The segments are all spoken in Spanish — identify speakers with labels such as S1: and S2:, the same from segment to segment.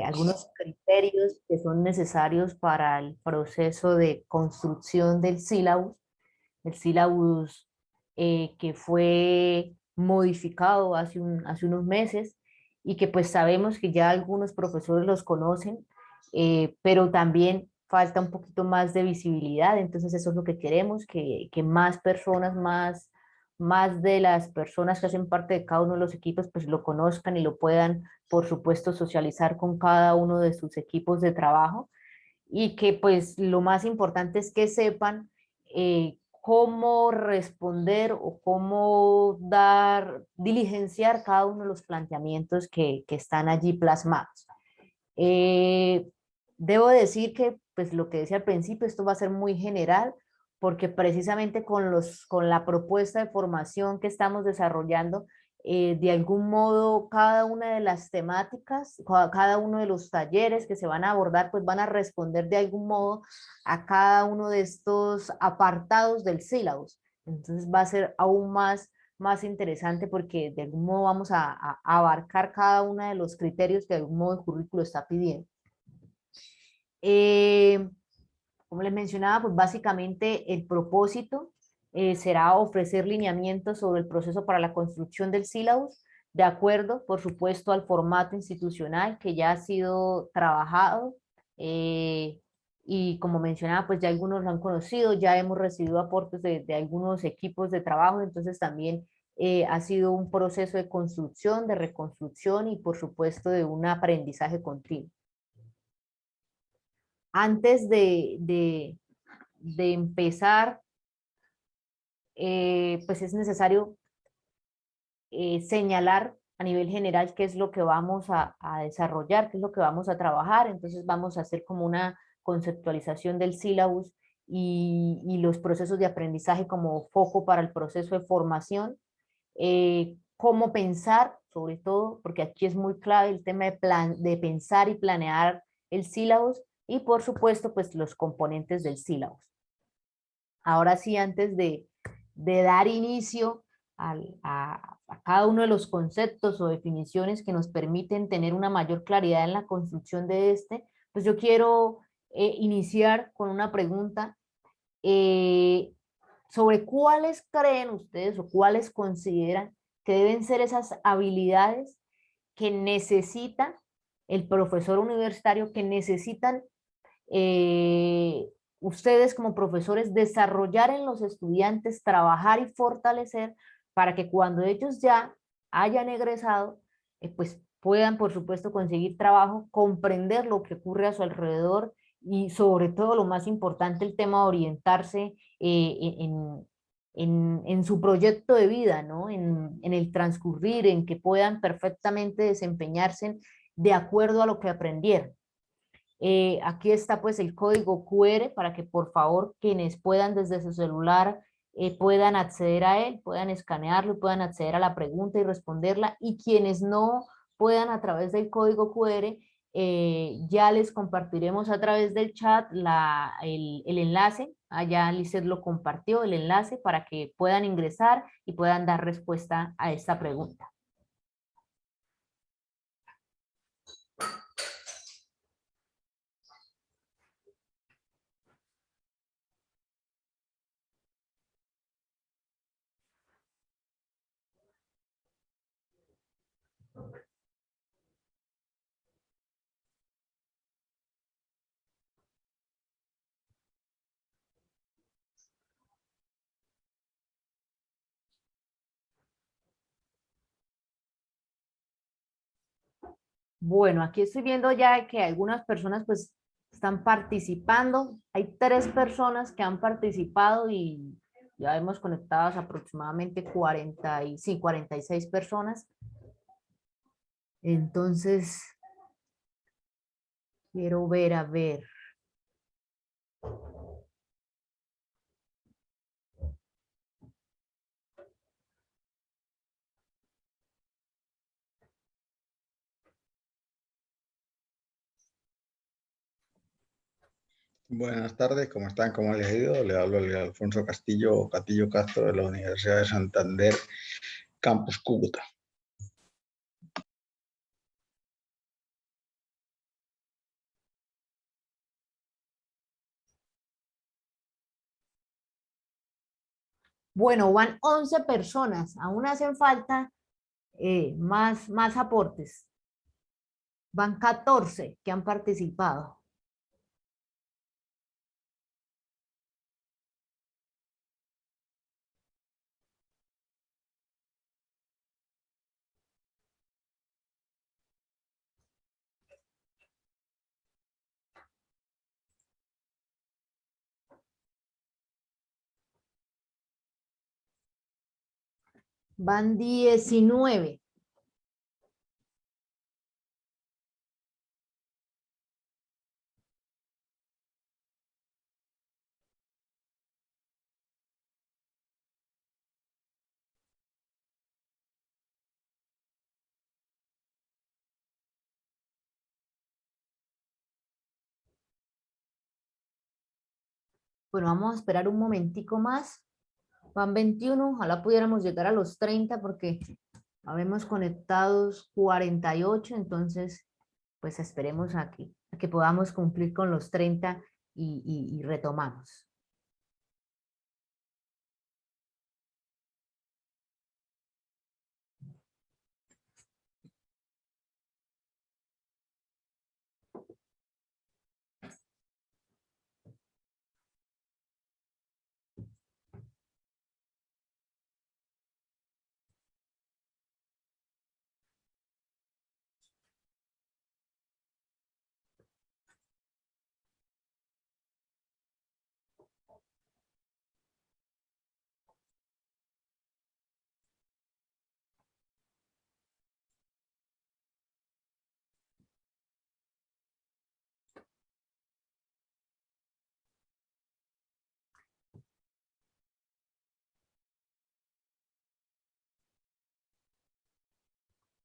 S1: algunos criterios que son necesarios para el proceso de construcción del sílabus. El sílabus que fue modificado hace unos meses y que pues sabemos que ya algunos profesores los conocen, pero también falta un poquito más de visibilidad. Entonces eso es lo que queremos, que más personas, más de las personas que hacen parte de cada uno de los equipos pues lo conozcan y lo puedan, por supuesto, socializar con cada uno de sus equipos de trabajo, y que pues lo más importante es que sepan cómo responder o cómo diligenciar cada uno de los planteamientos que están allí plasmados. Eh, Debo decir que, pues lo que decía al principio, esto va a ser muy general, porque precisamente con la propuesta de formación que estamos desarrollando, de algún modo cada una de las temáticas, cada uno de los talleres que se van a abordar, pues van a responder de algún modo a cada uno de estos apartados del sílabus. Entonces va a ser aún más interesante, porque de algún modo vamos a abarcar cada uno de los criterios que de algún modo el currículo está pidiendo. Eh, Como les mencionaba, pues básicamente el propósito será ofrecer lineamientos sobre el proceso para la construcción del sílabus, de acuerdo, por supuesto, al formato institucional que ya ha sido trabajado. eh, y como mencionaba, pues ya algunos lo han conocido, ya hemos recibido aportes de algunos equipos de trabajo, entonces también ha sido un proceso de construcción, de reconstrucción y por supuesto de un aprendizaje continuo. Antes de empezar, pues es necesario señalar a nivel general qué es lo que vamos a desarrollar, qué es lo que vamos a trabajar. Entonces vamos a hacer como una conceptualización del sílabus y los procesos de aprendizaje como foco para el proceso de formación. Cómo pensar, sobre todo, porque aquí es muy clave el tema de pensar y planear el sílabus, y por supuesto, pues los componentes del sílabus. Ahora sí, antes de dar inicio a cada uno de los conceptos o definiciones que nos permiten tener una mayor claridad en la construcción de este, pues yo quiero iniciar con una pregunta eh, sobre cuáles creen ustedes o cuáles consideran que deben ser esas habilidades que necesita el profesor universitario, que necesitan eh, ustedes como profesores desarrollar en los estudiantes, trabajar y fortalecer para que cuando ellos ya hayan egresado, pues puedan por supuesto conseguir trabajo, comprender lo que ocurre a su alrededor y sobre todo lo más importante, el tema de orientarse en su proyecto de vida, ¿no? En el transcurrir, en que puedan perfectamente desempeñarse de acuerdo a lo que aprendieron. Aquí está pues el código QR para que por favor quienes puedan desde su celular puedan acceder a él, puedan escanearlo, puedan acceder a la pregunta y responderla, y quienes no puedan a través del código QR, ya les compartiremos a través del chat el enlace. Allá Lizeth lo compartió, el enlace para que puedan ingresar y puedan dar respuesta a esta pregunta. Bueno, aquí estoy viendo ya que algunas personas pues están participando. Hay 3 personas que han participado y ya hemos conectadas aproximadamente 46 personas. Entonces, quiero ver, a ver.
S2: Buenas tardes, ¿cómo están? ¿Cómo les ha ido? Le hablo a Alfonso Castillo Castro de la Universidad de Santander, Campus Cúcuta.
S1: Bueno, van 11 personas, aún hacen falta más aportes. Van 14 que han participado. Van 19. Bueno, vamos a esperar un momentico más. Van 21, ojalá pudiéramos llegar a los 30 porque habemos conectados 48, entonces pues esperemos aquí, a que podamos cumplir con los 30 y retomamos.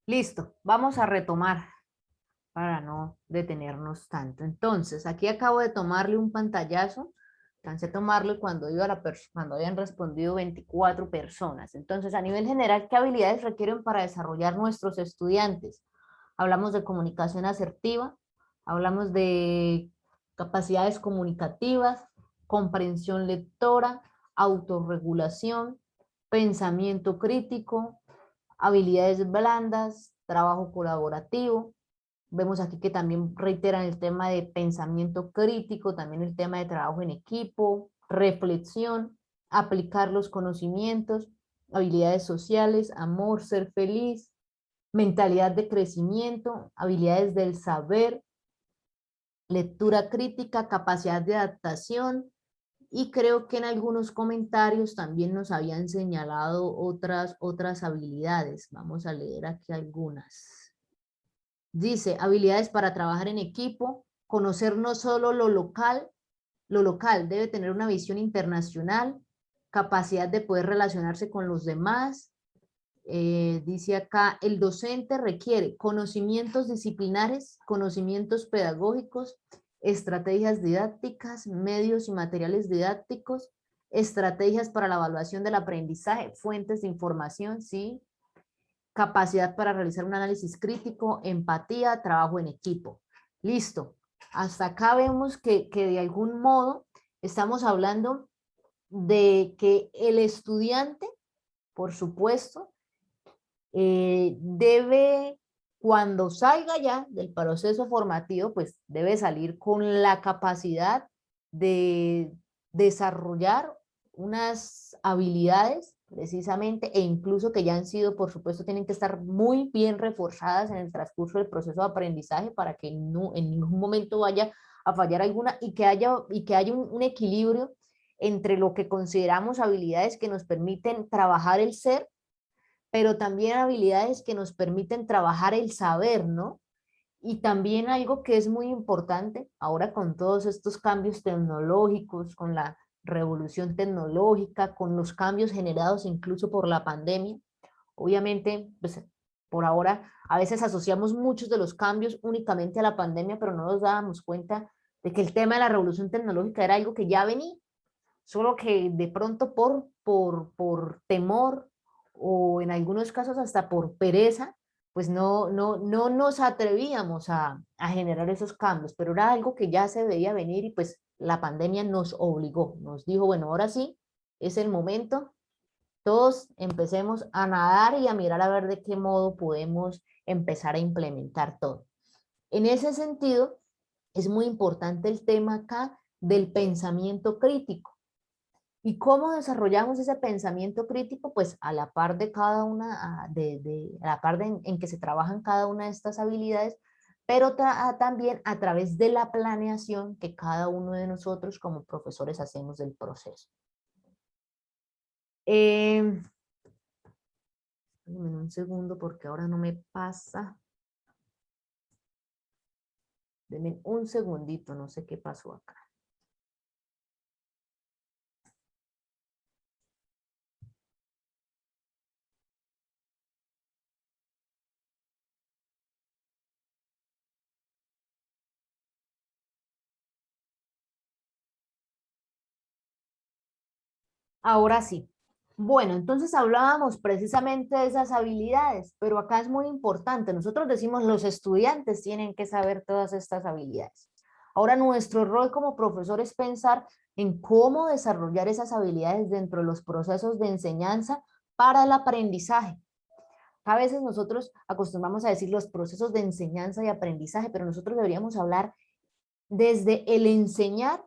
S1: Listo, vamos a retomar para no detenernos tanto. Entonces, aquí acabo de tomarle un pantallazo, alcancé a tomarlo cuando, cuando habían respondido 24 personas. Entonces, a nivel general, ¿qué habilidades requieren para desarrollar nuestros estudiantes? Hablamos de comunicación asertiva, hablamos de capacidades comunicativas, comprensión lectora, autorregulación, pensamiento crítico, habilidades blandas, trabajo colaborativo. Vemos aquí que también reiteran el tema de pensamiento crítico, también el tema de trabajo en equipo, reflexión, aplicar los conocimientos, habilidades sociales, amor, ser feliz, mentalidad de crecimiento, habilidades del saber, lectura crítica, capacidad de adaptación, y creo que en algunos comentarios también nos habían señalado otras habilidades. Vamos a leer aquí algunas. Dice, habilidades para trabajar en equipo, conocer no solo lo local debe tener una visión internacional, capacidad de poder relacionarse con los demás. Dice acá, el docente requiere conocimientos disciplinares, conocimientos pedagógicos, estrategias didácticas, medios y materiales didácticos, estrategias para la evaluación del aprendizaje, fuentes de información, ¿sí? Capacidad para realizar un análisis crítico, empatía, trabajo en equipo. Listo. Hasta acá vemos que de algún modo estamos hablando de que el estudiante, por supuesto, debe, cuando salga ya del proceso formativo, pues debe salir con la capacidad de desarrollar unas habilidades precisamente, e incluso que ya han sido, por supuesto, tienen que estar muy bien reforzadas en el transcurso del proceso de aprendizaje para que no, en ningún momento vaya a fallar alguna, y que haya un equilibrio entre lo que consideramos habilidades que nos permiten trabajar el ser, pero también habilidades que nos permiten trabajar el saber, ¿no? Y también algo que es muy importante ahora con todos estos cambios tecnológicos, con la revolución tecnológica, con los cambios generados incluso por la pandemia. Obviamente, pues por ahora a veces asociamos muchos de los cambios únicamente a la pandemia, pero no nos dábamos cuenta de que el tema de la revolución tecnológica era algo que ya venía, solo que de pronto por temor o en algunos casos hasta por pereza, pues no nos atrevíamos a generar esos cambios, pero era algo que ya se veía venir y pues la pandemia nos obligó, nos dijo, bueno, ahora sí, es el momento todos empecemos a nadar y a mirar a ver de qué modo podemos empezar a implementar todo. En ese sentido, es muy importante el tema acá del pensamiento crítico. ¿Y cómo desarrollamos ese pensamiento crítico? Pues a la par de cada una, a la par en que se trabajan cada una de estas habilidades, pero también a través de la planeación que cada uno de nosotros como profesores hacemos del proceso. Un segundo porque ahora no me pasa. Denme un segundito, no sé qué pasó acá. Ahora sí. Bueno, entonces hablábamos precisamente de esas habilidades, pero acá es muy importante. Nosotros decimos los estudiantes tienen que saber todas estas habilidades. Ahora nuestro rol como profesor es pensar en cómo desarrollar esas habilidades dentro de los procesos de enseñanza para el aprendizaje. A veces nosotros acostumbramos a decir los procesos de enseñanza y aprendizaje, pero nosotros deberíamos hablar desde el enseñar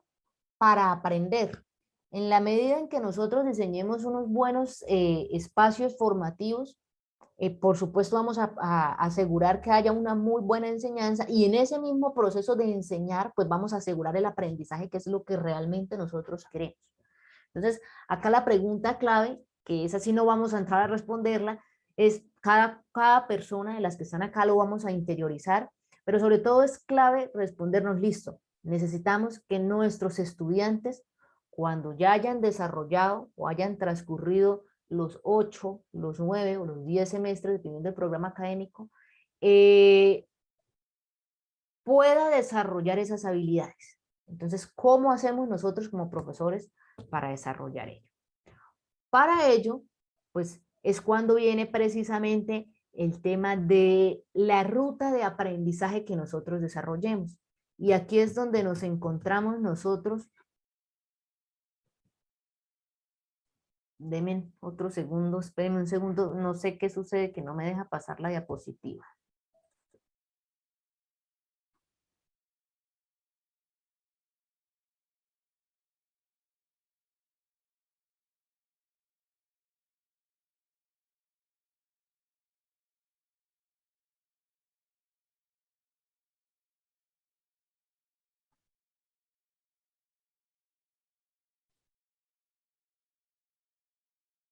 S1: para aprender. En la medida en que nosotros diseñemos unos buenos espacios formativos, por supuesto vamos a asegurar que haya una muy buena enseñanza y en ese mismo proceso de enseñar, pues vamos a asegurar el aprendizaje, que es lo que realmente nosotros queremos. Entonces, acá la pregunta clave, que es así no vamos a entrar a responderla, es cada persona de las que están acá lo vamos a interiorizar, pero sobre todo es clave respondernos, listo, necesitamos que nuestros estudiantes, cuando ya hayan desarrollado o hayan transcurrido los 8, los 9 o los 10 semestres, dependiendo del programa académico, pueda desarrollar esas habilidades. Entonces, ¿cómo hacemos nosotros como profesores para desarrollar ello? Para ello, pues es cuando viene precisamente el tema de la ruta de aprendizaje que nosotros desarrollemos. Y aquí es donde nos encontramos nosotros. Denme otro segundo, espérenme un segundo, no sé qué sucede que no me deja pasar la diapositiva.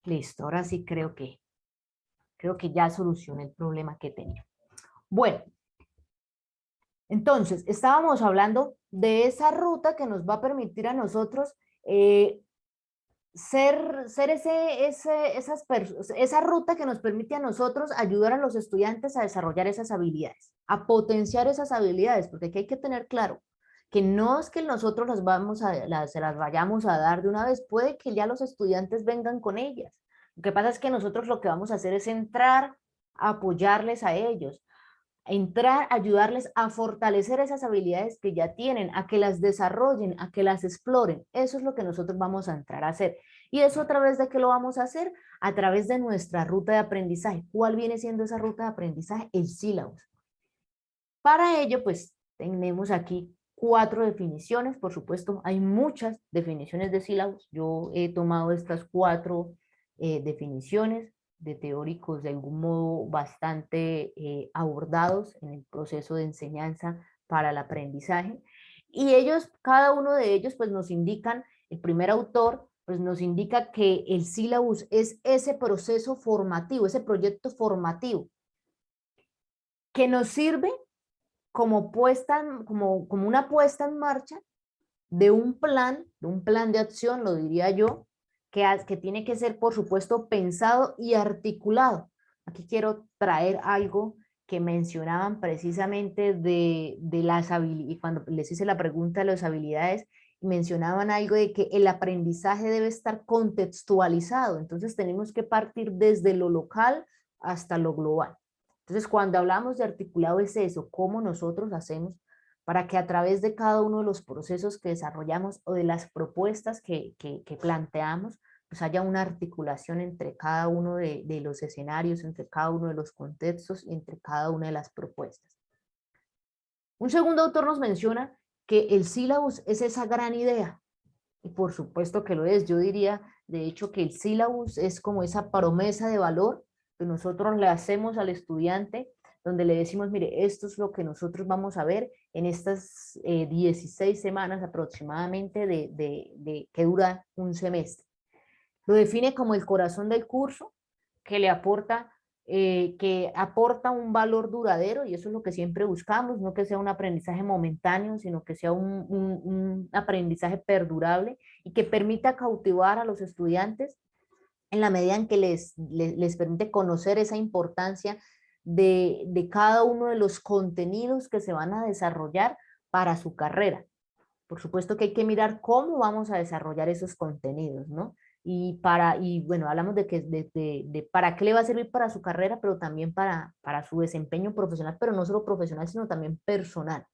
S1: Listo, ahora sí creo que ya solucioné el problema que tenía. Bueno, entonces estábamos hablando de esa ruta que nos va a permitir a nosotros ser esa ruta que nos permite a nosotros ayudar a los estudiantes a desarrollar esas habilidades, a potenciar esas habilidades, porque aquí hay que tener claro que no es que nosotros se las vayamos a dar de una vez, puede que ya los estudiantes vengan con ellas. Lo que pasa es que nosotros lo que vamos a hacer es entrar a apoyarles a ellos, entrar, ayudarles a fortalecer esas habilidades que ya tienen, a que las desarrollen, a que las exploren. Eso es lo que nosotros vamos a entrar a hacer. ¿Y eso a través de qué lo vamos a hacer? A través de nuestra ruta de aprendizaje. ¿Cuál viene siendo esa ruta de aprendizaje? El sílabus. Para ello, pues, tenemos aquí 4 definiciones. Por supuesto, hay muchas definiciones de sílabus. Yo he tomado estas 4 definiciones de teóricos de algún modo bastante abordados en el proceso de enseñanza para el aprendizaje. Y ellos, cada uno de ellos, pues nos indican, el primer autor, pues nos indica que el sílabus es ese proceso formativo, ese proyecto formativo que nos sirve como, como una puesta en marcha de un plan de acción, lo diría yo, que tiene que ser, por supuesto, pensado y articulado. Aquí quiero traer algo que mencionaban precisamente de las habilidades, cuando les hice la pregunta de las habilidades, mencionaban algo de que el aprendizaje debe estar contextualizado, entonces tenemos que partir desde lo local hasta lo global. Entonces, cuando hablamos de articulado es eso, cómo nosotros hacemos para que a través de cada uno de los procesos que desarrollamos o de las propuestas que planteamos, pues haya una articulación entre cada uno de los escenarios, entre cada uno de los contextos y entre cada una de las propuestas. Un segundo autor nos menciona que el sílabus es esa gran idea, y por supuesto que lo es. Yo diría, de hecho, que el sílabus es como esa promesa de valor que nosotros le hacemos al estudiante, donde le decimos, mire, esto es lo que nosotros vamos a ver en estas 16 semanas aproximadamente que dura un semestre. Lo define como el corazón del curso, que aporta un valor duradero, y eso es lo que siempre buscamos, no que sea un aprendizaje momentáneo, sino que sea un aprendizaje perdurable y que permita cautivar a los estudiantes en la medida en que les permite conocer esa importancia de cada uno de los contenidos que se van a desarrollar para su carrera. Por supuesto que hay que mirar cómo vamos a desarrollar esos contenidos, ¿no? Y bueno, hablamos de para qué le va a servir para su carrera, pero también para su desempeño profesional, pero no solo profesional, sino también personal.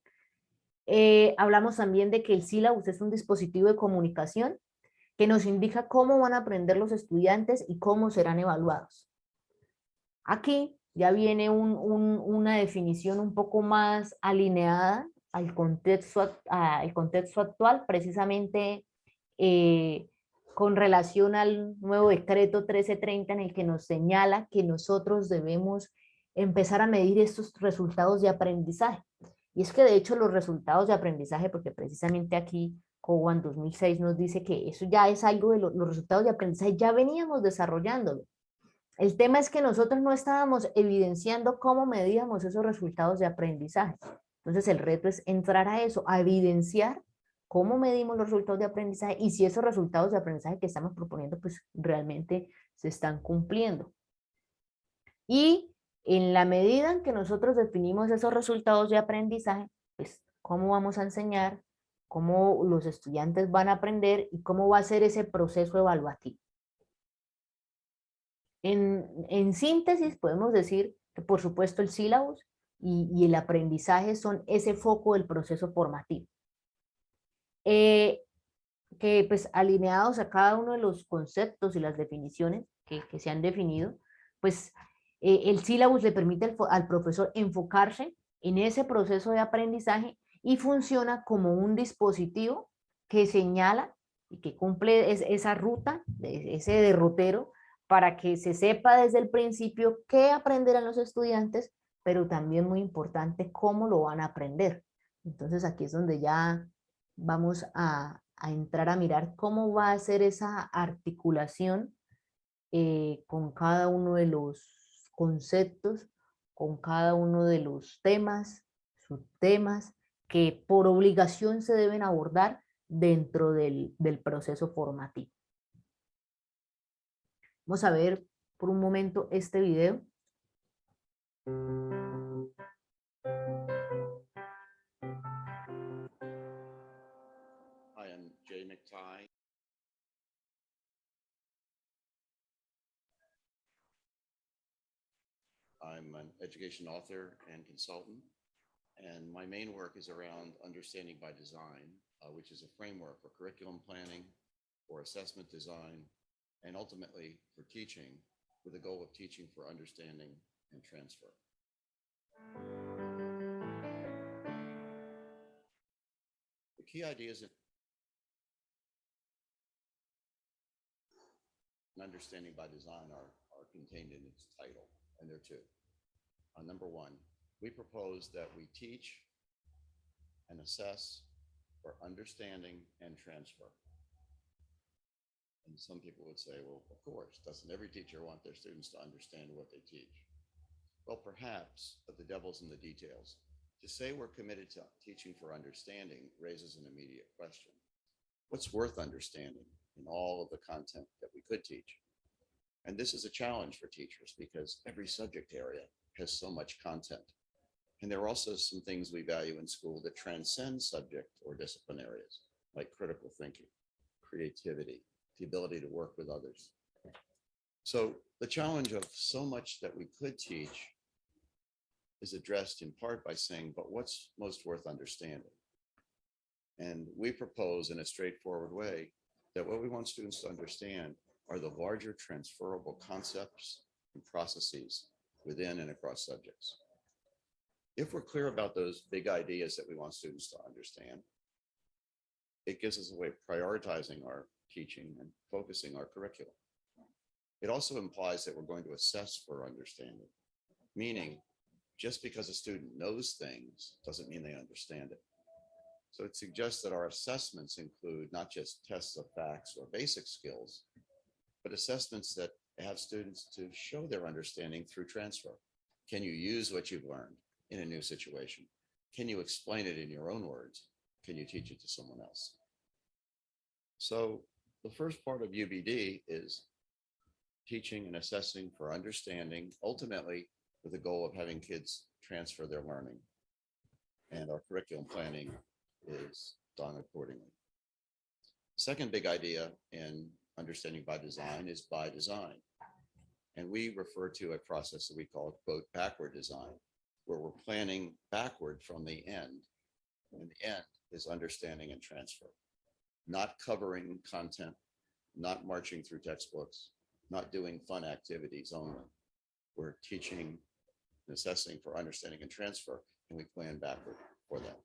S1: Hablamos también de que el sílabus es un dispositivo de comunicación que nos indica cómo van a aprender los estudiantes y cómo serán evaluados. Aquí ya viene una definición un poco más alineada al contexto actual, precisamente con relación al nuevo decreto 1330, en el que nos señala que nosotros debemos empezar a medir estos resultados de aprendizaje. Y es que de hecho los resultados de aprendizaje, porque precisamente aquí Cowan 2006 nos dice que eso ya es algo de los resultados de aprendizaje, ya veníamos desarrollándolo. El tema es que nosotros no estábamos evidenciando cómo medíamos esos resultados de aprendizaje. Entonces el reto es entrar a eso, a evidenciar cómo medimos los resultados de aprendizaje y si esos resultados de aprendizaje que estamos proponiendo pues realmente se están cumpliendo. Y en la medida en que nosotros definimos esos resultados de aprendizaje, pues cómo vamos a enseñar, cómo los estudiantes van a aprender y cómo va a ser ese proceso evaluativo. En síntesis, podemos decir que por supuesto el sílabus y el aprendizaje son ese foco del proceso formativo. Que pues alineados a cada uno de los conceptos y las definiciones que se han definido, pues el sílabus le permite al profesor enfocarse en ese proceso de aprendizaje y funciona como un dispositivo que señala y que cumple esa ruta, ese derrotero, para que se sepa desde el principio qué aprenderán los estudiantes, pero también muy importante cómo lo van a aprender. Entonces aquí es donde ya vamos a entrar a mirar cómo va a ser esa articulación con cada uno de los conceptos, con cada uno de los temas, subtemas, que por obligación se deben abordar dentro del proceso formativo. Vamos a ver por un momento este video.
S3: Hi, I'm Jay McTighe. I'm an education author and consultant, and my main work is around understanding by design, which is a framework for curriculum planning, for assessment design, and ultimately for teaching, with the goal of teaching for understanding and transfer. The key ideas in understanding by design are contained in its title, and there are two. Number one, we propose that we teach and assess for understanding and transfer. And some people would say, well, of course, doesn't every teacher want their students to understand what they teach? Well, perhaps, but the devil's in the details. To say we're committed to teaching for understanding raises an immediate question. What's worth understanding in all of the content that we could teach? And this is a challenge for teachers because every subject area has so much content. And there are also some things we value in school that transcend subject or discipline areas, like critical thinking, creativity, the ability to work with others. So the challenge of so much that we could teach is addressed in part by saying, but what's most worth understanding? And we propose in a straightforward way that what we want students to understand are the larger transferable concepts and processes within and across subjects. If we're clear about those big ideas that we want students to understand, it gives us a way of prioritizing our teaching and focusing our curriculum. It also implies that we're going to assess for understanding, meaning just because a student knows things doesn't mean they understand it. So it suggests that our assessments include not just tests of facts or basic skills, but assessments that have students to show their understanding through transfer. Can you use what you've learned in a new situation? Can you explain it in your own words? Can you teach it to someone else? So the first part of UBD is teaching and assessing for understanding, ultimately with the goal of having kids transfer their learning. And our curriculum planning is done accordingly. Second big idea in understanding by design is by design. And we refer to a process that we call, quote, backward design, where we're planning backward from the end. And the end is understanding and transfer, not covering content, not marching through textbooks, not doing fun activities only. We're teaching and assessing for understanding and transfer, and we plan backward for that.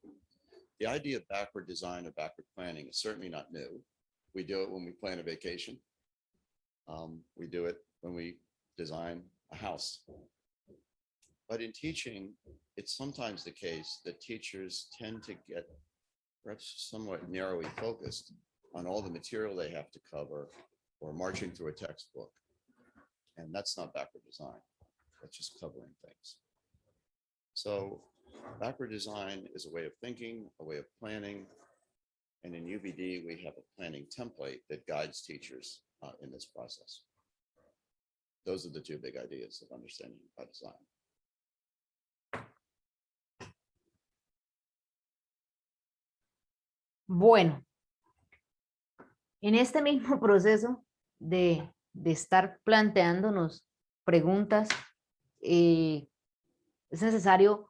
S3: The idea of backward design or backward planning is certainly not new. We do it when we plan a vacation. We do it when we design a house. But in teaching, it's sometimes the case that teachers tend to get perhaps somewhat narrowly focused on all the material they have to cover or marching through a textbook. And that's not backward design. That's just covering things. So backward design is a way of thinking, a way of planning. And in UBD, we have a planning template that guides teachers in this process. Those are the two big ideas of understanding by design.
S1: Bueno, en este mismo proceso de estar planteándonos preguntas, es necesario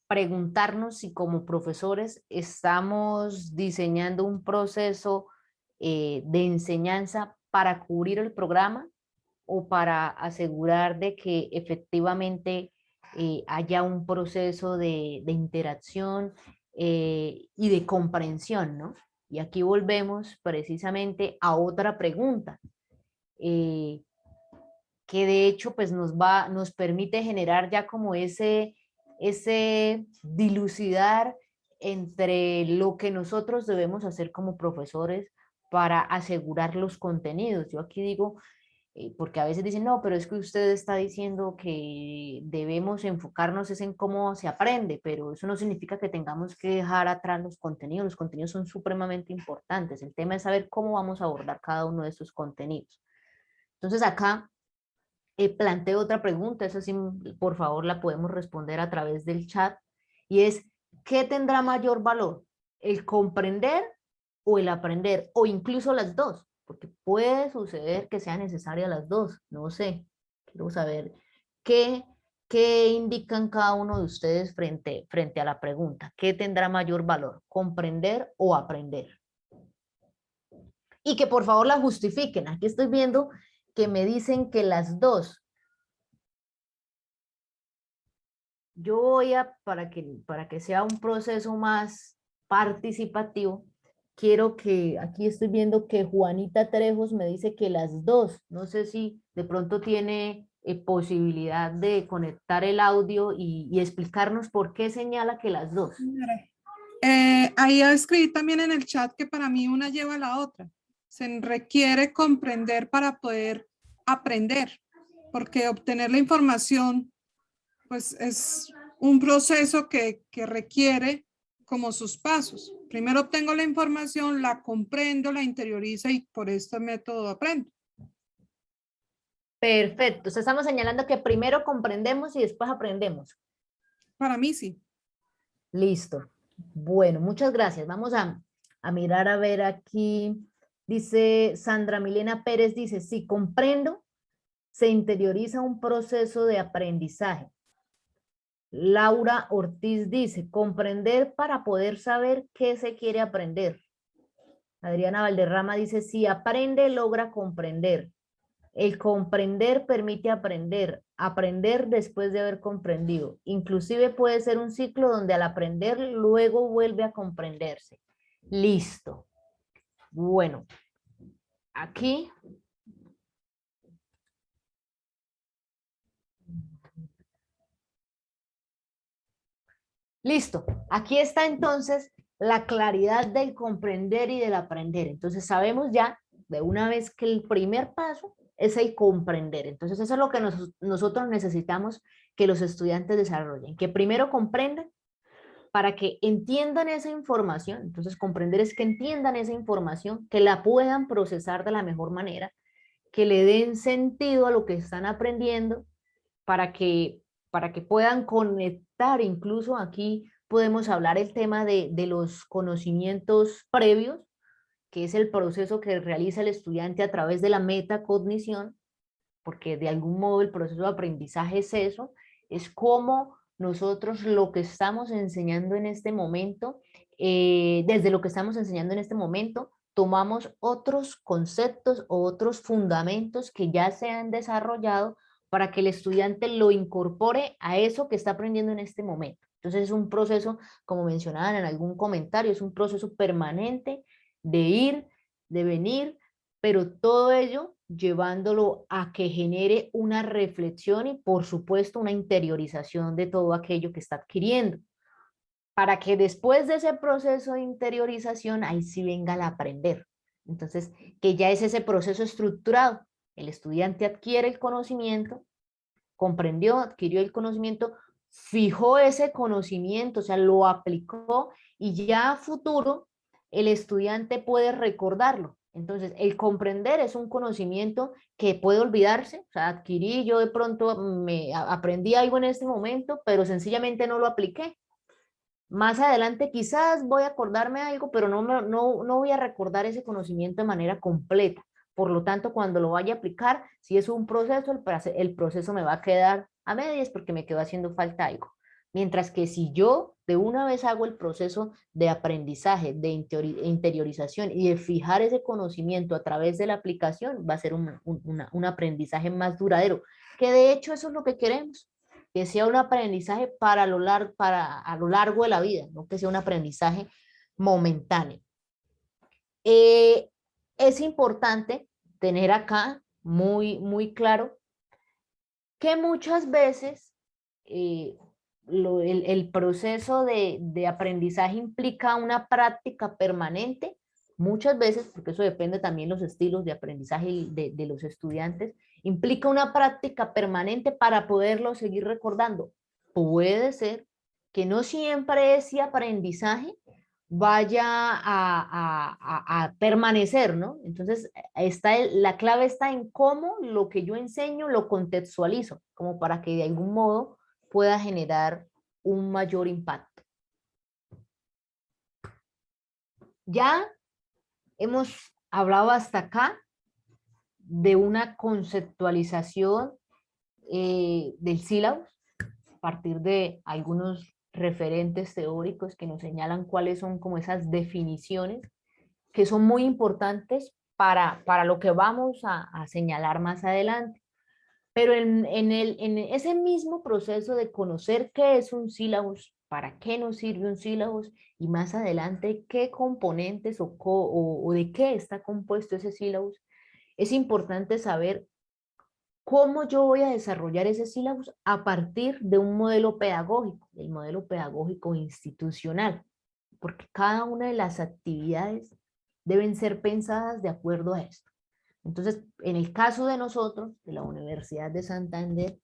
S1: preguntarnos si como profesores estamos diseñando un proceso de enseñanza para cubrir el programa o para asegurar de que efectivamente haya un proceso de interacción y de comprensión, ¿no? Y aquí volvemos precisamente a otra pregunta, que de hecho pues nos permite generar ya como ese dilucidar entre lo que nosotros debemos hacer como profesores para asegurar los contenidos. Yo aquí digo, porque a veces dicen, no, pero es que usted está diciendo que debemos enfocarnos es en cómo se aprende, pero eso no significa que tengamos que dejar atrás los contenidos son supremamente importantes, el tema es saber cómo vamos a abordar cada uno de estos contenidos. Entonces acá planteo otra pregunta, esa sí, por favor la podemos responder a través del chat, y es, ¿qué tendrá mayor valor? ¿El comprender o el aprender? O incluso las dos, porque puede suceder que sean necesarias las dos, no sé, quiero saber qué indican cada uno de ustedes frente a la pregunta, ¿qué tendrá mayor valor? ¿Comprender o aprender? Y que por favor la justifiquen, aquí estoy viendo que me dicen que las dos. Yo voy para que sea un proceso más participativo, quiero que, aquí estoy viendo que Juanita Trejos me dice que las dos, no sé si de pronto tiene posibilidad de conectar el audio y explicarnos por qué señala que las dos.
S4: Ahí escribí también en el chat que para mí una lleva a la otra. Se requiere comprender para poder aprender, porque obtener la información pues es un proceso que requiere como sus pasos. Primero obtengo la información, la comprendo, la interiorizo y por este método aprendo.
S1: Perfecto, entonces estamos señalando que primero comprendemos y después aprendemos.
S4: Para mí sí.
S1: Listo. Bueno, muchas gracias. Vamos a mirar a ver aquí. Dice Sandra Milena Pérez, dice, sí, comprendo, se interioriza un proceso de aprendizaje. Laura Ortiz dice, comprender para poder saber qué se quiere aprender. Adriana Valderrama dice, si aprende, logra comprender. El comprender permite aprender, aprender después de haber comprendido. Inclusive puede ser un ciclo donde al aprender luego vuelve a comprenderse. Listo. Bueno, aquí listo. Aquí está entonces la claridad del comprender y del aprender. Entonces sabemos ya de una vez que el primer paso es el comprender. Entonces eso es lo que nosotros necesitamos que los estudiantes desarrollen. Que primero comprendan para que entiendan esa información. Entonces comprender es que entiendan esa información, que la puedan procesar de la mejor manera, que le den sentido a lo que están aprendiendo para que puedan conectar. Incluso aquí podemos hablar el tema de los conocimientos previos, que es el proceso que realiza el estudiante a través de la metacognición, porque de algún modo el proceso de aprendizaje es eso, es cómo nosotros lo que estamos enseñando en este momento, desde lo que estamos enseñando en este momento, tomamos otros conceptos o otros fundamentos que ya se han desarrollado para que el estudiante lo incorpore a eso que está aprendiendo en este momento. Entonces es un proceso, como mencionaban en algún comentario, es un proceso permanente de ir, de venir, pero todo ello llevándolo a que genere una reflexión y por supuesto una interiorización de todo aquello que está adquiriendo, para que después de ese proceso de interiorización ahí sí venga el aprender. Entonces, que ya es ese proceso estructurado. El estudiante adquiere el conocimiento, comprendió, adquirió el conocimiento, fijó ese conocimiento, o sea, lo aplicó y ya a futuro el estudiante puede recordarlo. Entonces, el comprender es un conocimiento que puede olvidarse, o sea, adquirí, yo de pronto aprendí algo en este momento, pero sencillamente no lo apliqué. Más adelante quizás voy a acordarme algo, pero no voy a recordar ese conocimiento de manera completa. Por lo tanto, cuando lo vaya a aplicar, si es un proceso, el proceso me va a quedar a medias porque me quedó haciendo falta algo. Mientras que si yo de una vez hago el proceso de aprendizaje, de interiorización y de fijar ese conocimiento a través de la aplicación, va a ser un aprendizaje más duradero, que de hecho eso es lo que queremos, que sea un aprendizaje a lo largo de la vida, no que sea un aprendizaje momentáneo. Es importante tener acá muy claro que muchas veces el proceso de aprendizaje implica una práctica permanente, muchas veces, porque eso depende también de los estilos de aprendizaje de los estudiantes, implica una práctica permanente para poderlo seguir recordando. Puede ser que no siempre ese aprendizaje vaya a permanecer, ¿no? Entonces, la clave está en cómo lo que yo enseño lo contextualizo, como para que de algún modo pueda generar un mayor impacto. Ya hemos hablado hasta acá de una conceptualización del sílabus a partir de algunos referentes teóricos que nos señalan cuáles son como esas definiciones que son muy importantes para lo que vamos a señalar más adelante. Pero en ese mismo proceso de conocer qué es un sílabus, para qué nos sirve un sílabus y más adelante qué componentes o de qué está compuesto ese sílabus, es importante saber cómo yo voy a desarrollar ese sílabus a partir de un modelo pedagógico, el modelo pedagógico institucional, porque cada una de las actividades deben ser pensadas de acuerdo a esto. Entonces, en el caso de nosotros, de la Universidad de Santander,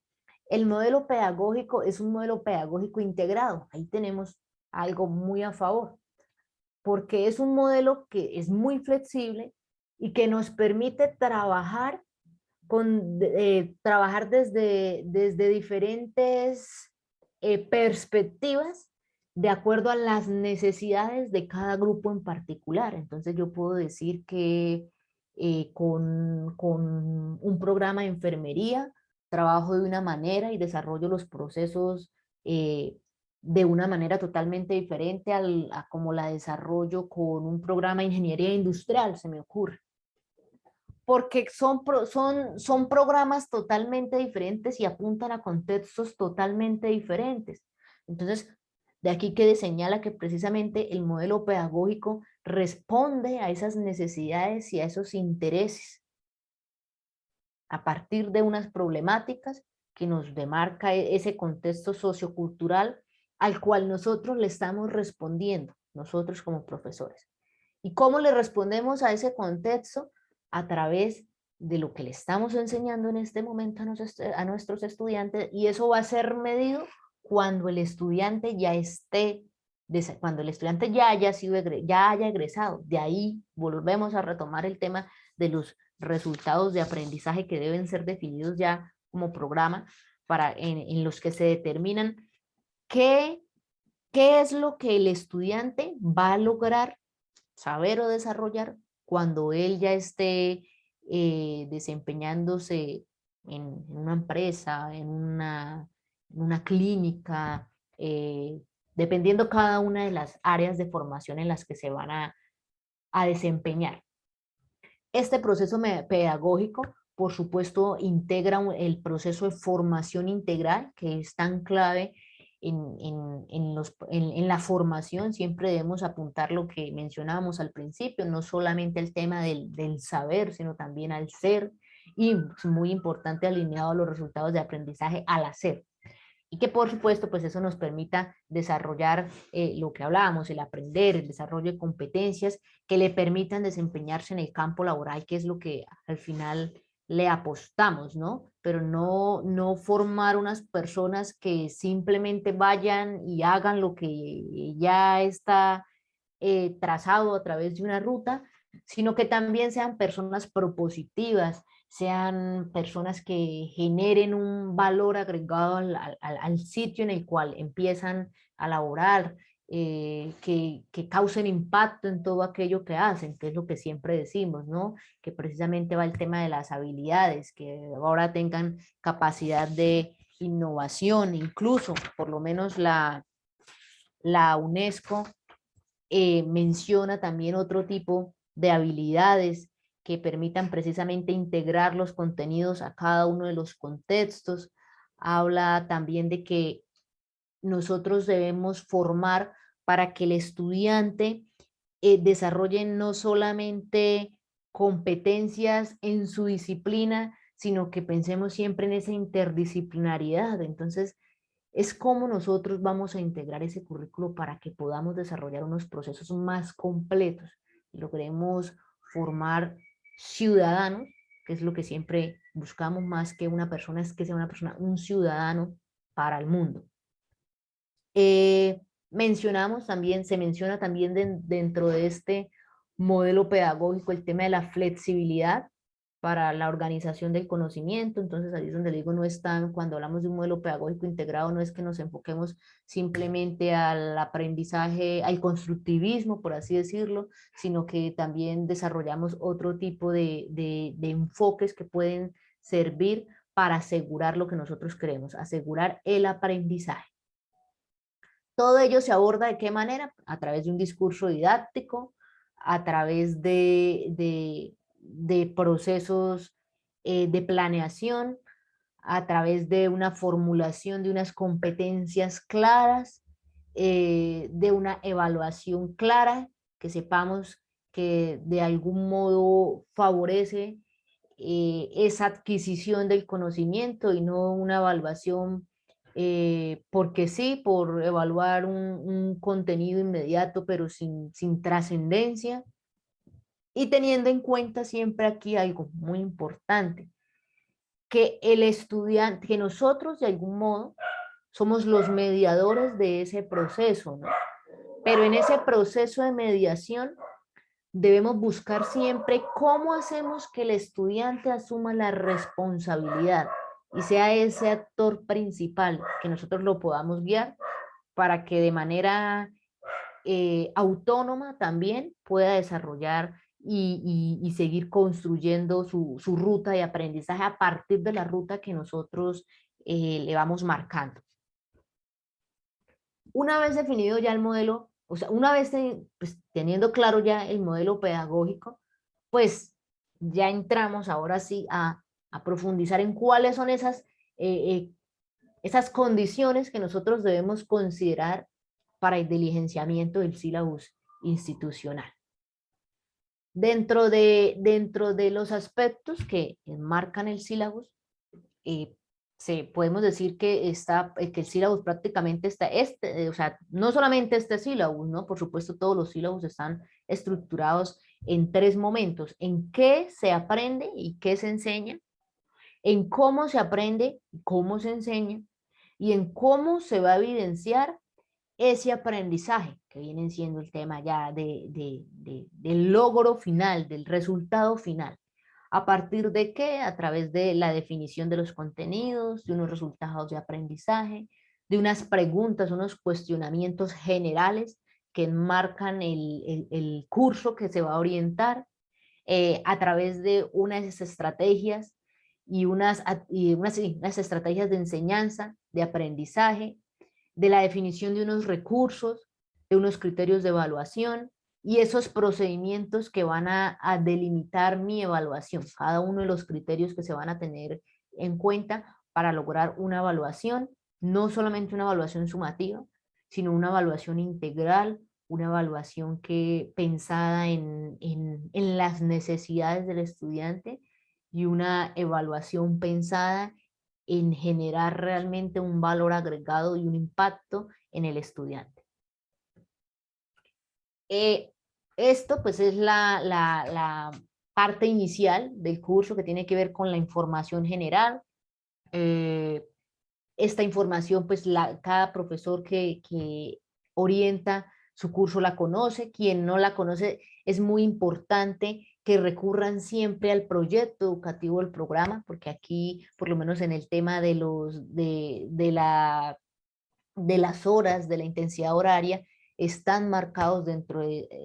S1: el modelo pedagógico es un modelo pedagógico integrado. Ahí tenemos algo muy a favor, porque es un modelo que es muy flexible y que nos permite trabajar desde diferentes perspectivas de acuerdo a las necesidades de cada grupo en particular. Entonces yo puedo decir que con un programa de enfermería trabajo de una manera y desarrollo los procesos de una manera totalmente diferente a como la desarrollo con un programa de ingeniería industrial, se me ocurre. porque son programas totalmente diferentes y apuntan a contextos totalmente diferentes. Entonces, de aquí que señala que precisamente el modelo pedagógico responde a esas necesidades y a esos intereses a partir de unas problemáticas que nos demarca ese contexto sociocultural al cual nosotros le estamos respondiendo, nosotros como profesores. ¿Y cómo le respondemos a ese contexto? A través de lo que le estamos enseñando en este momento a nuestros estudiantes, y eso va a ser medido cuando el estudiante ya esté, cuando el estudiante ya haya egresado. De ahí volvemos a retomar el tema de los resultados de aprendizaje que deben ser definidos ya como programa en los que se determinan qué es lo que el estudiante va a lograr saber o desarrollar cuando él ya esté desempeñándose en una empresa, en una clínica, dependiendo cada una de las áreas de formación en las que se van a desempeñar. Este proceso pedagógico, por supuesto, integra el proceso de formación integral, que es tan clave en la formación. Siempre debemos apuntar lo que mencionábamos al principio, no solamente el tema del saber, sino también al ser, y muy importante, alineado a los resultados de aprendizaje al hacer. Y que por supuesto pues eso nos permita desarrollar lo que hablábamos, el aprender, el desarrollo de competencias que le permitan desempeñarse en el campo laboral, que es lo que al final le apostamos, ¿no? Pero no formar unas personas que simplemente vayan y hagan lo que ya está trazado a través de una ruta, sino que también sean personas propositivas, sean personas que generen un valor agregado al sitio en el cual empiezan a laborar, que causen impacto en todo aquello que hacen, que es lo que siempre decimos, ¿no? Que precisamente va el tema de las habilidades, que ahora tengan capacidad de innovación, incluso por lo menos la UNESCO menciona también otro tipo de habilidades que permitan precisamente integrar los contenidos a cada uno de los contextos. Habla también de que nosotros debemos formar para que el estudiante desarrolle no solamente competencias en su disciplina, sino que pensemos siempre en esa interdisciplinariedad. Entonces, es cómo nosotros vamos a integrar ese currículo para que podamos desarrollar unos procesos más completos y logremos formar ciudadanos, que es lo que siempre buscamos más que una persona, es que sea una persona, un ciudadano para el mundo. Mencionamos también, se menciona también dentro de este modelo pedagógico el tema de la flexibilidad para la organización del conocimiento. Entonces ahí es donde digo, no están, cuando hablamos de un modelo pedagógico integrado, no es que nos enfoquemos simplemente al aprendizaje, al constructivismo, por así decirlo, sino que también desarrollamos otro tipo de enfoques que pueden servir para asegurar lo que nosotros queremos, asegurar el aprendizaje. Todo ello se aborda ¿de qué manera? A través de un discurso didáctico, a través de procesos de planeación, a través de una formulación de unas competencias claras, de una evaluación clara, que sepamos que de algún modo favorece esa adquisición del conocimiento y no una evaluación porque sí, por evaluar un contenido inmediato, pero sin trascendencia. Y teniendo en cuenta siempre aquí algo muy importante, que el estudiante, que nosotros de algún modo somos los mediadores de ese proceso, ¿no? Pero en ese proceso de mediación debemos buscar siempre cómo hacemos que el estudiante asuma la responsabilidad y sea ese actor principal, que nosotros lo podamos guiar para que de manera autónoma también pueda desarrollar y seguir construyendo su ruta de aprendizaje a partir de la ruta que nosotros le vamos marcando. Una vez definido ya el modelo, o sea, una vez pues, teniendo claro ya el modelo pedagógico, pues ya entramos ahora sí a profundizar en cuáles son esas condiciones que nosotros debemos considerar para el diligenciamiento del sílabus institucional. Dentro de los aspectos que enmarcan el sílabus, podemos decir que el sílabus prácticamente está, o sea, no solamente este sílabus, ¿no? Por supuesto, todos los sílabus están estructurados en 3 momentos: en qué se aprende y qué se enseña, en cómo se aprende y cómo se enseña, y en cómo se va a evidenciar ese aprendizaje, que viene siendo el tema ya del logro final, del resultado final. ¿A partir de qué? A través de la definición de los contenidos, de unos resultados de aprendizaje, de unas preguntas, unos cuestionamientos generales que enmarcan el curso que se va a orientar, a través de unas estrategias y unas estrategias de enseñanza, de aprendizaje, de la definición de unos recursos, de unos criterios de evaluación y esos procedimientos que van a delimitar mi evaluación, cada uno de los criterios que se van a tener en cuenta para lograr una evaluación, no solamente una evaluación sumativa, sino una evaluación integral, una evaluación pensada en las necesidades del estudiante, y una evaluación pensada en generar realmente un valor agregado y un impacto en el estudiante. Esto pues es la parte inicial del curso, que tiene que ver con la información general. Esta información pues cada profesor que orienta su curso la conoce. Quien no la conoce, es muy importante que recurran siempre al proyecto educativo del programa, porque aquí, por lo menos en el tema de las horas, de la intensidad horaria, están marcados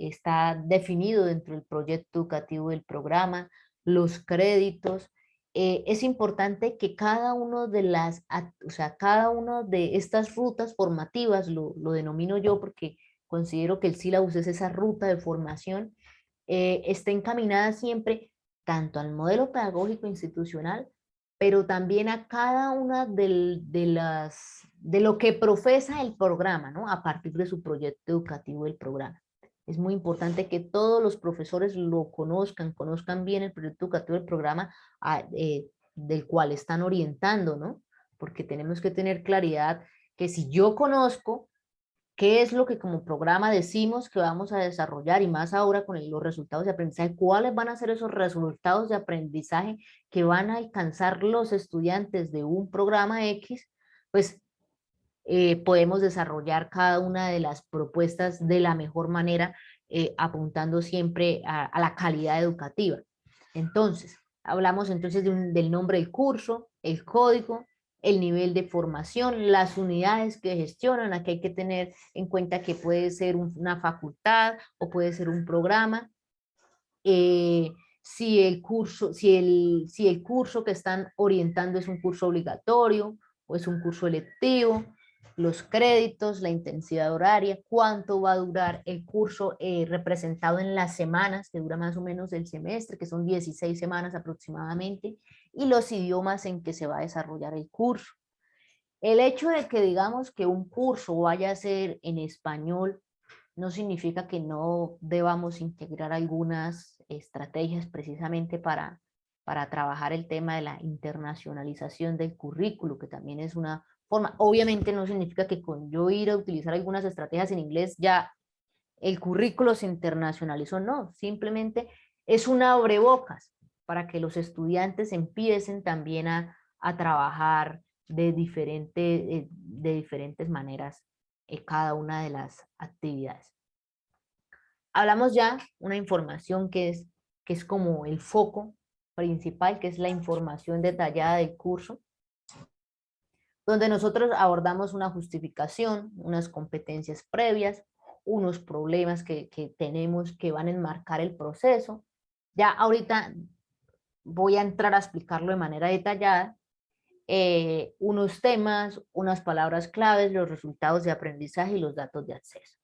S1: está definido dentro del proyecto educativo del programa, los créditos. Es importante que cada uno cada uno de estas rutas formativas, lo denomino yo porque considero que el sílabus es esa ruta de formación, esté encaminada siempre tanto al modelo pedagógico institucional, pero también a cada una de lo que profesa el programa, ¿no? A partir de su proyecto educativo del programa. Es muy importante que todos los profesores lo conozcan bien el proyecto educativo del programa del cual están orientando, ¿no? Porque tenemos que tener claridad que si yo conozco qué es lo que como programa decimos que vamos a desarrollar, y más ahora con los resultados de aprendizaje, cuáles van a ser esos resultados de aprendizaje que van a alcanzar los estudiantes de un programa X, pues podemos desarrollar cada una de las propuestas de la mejor manera, apuntando siempre a la calidad educativa. Entonces, hablamos entonces del nombre del curso, el código, el nivel de formación, las unidades que gestionan. Aquí hay que tener en cuenta que puede ser una facultad o puede ser un programa. Si el curso que están orientando es un curso obligatorio o es un curso electivo, los créditos, la intensidad horaria, cuánto va a durar el curso representado en las semanas, que dura más o menos el semestre, que son 16 semanas aproximadamente, y los idiomas en que se va a desarrollar el curso. El hecho de que digamos que un curso vaya a ser en español no significa que no debamos integrar algunas estrategias precisamente para trabajar el tema de la internacionalización del currículo, que también es una forma. Obviamente no significa que con yo ir a utilizar algunas estrategias en inglés ya el currículo se internacionalizó, no, simplemente es un abrebocas para que los estudiantes empiecen también a trabajar de diferentes maneras cada una de las actividades. Hablamos ya una información que es como el foco principal, que es la información detallada del curso, donde nosotros abordamos una justificación, unas competencias previas, unos problemas que tenemos que van a enmarcar el proceso. Ya ahorita voy a entrar a explicarlo de manera detallada, unos temas, unas palabras claves, los resultados de aprendizaje y los datos de acceso.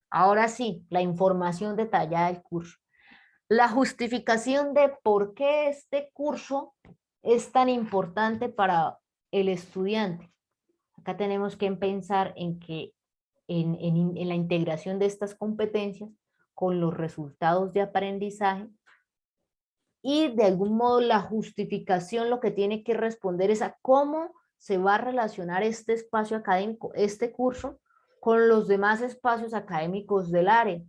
S1: Ahora sí, la información detallada del curso. La justificación de por qué este curso es tan importante para el estudiante. Acá tenemos que pensar en que en la integración de estas competencias con los resultados de aprendizaje, y de algún modo la justificación lo que tiene que responder es a cómo se va a relacionar este espacio académico, este curso, con los demás espacios académicos del área.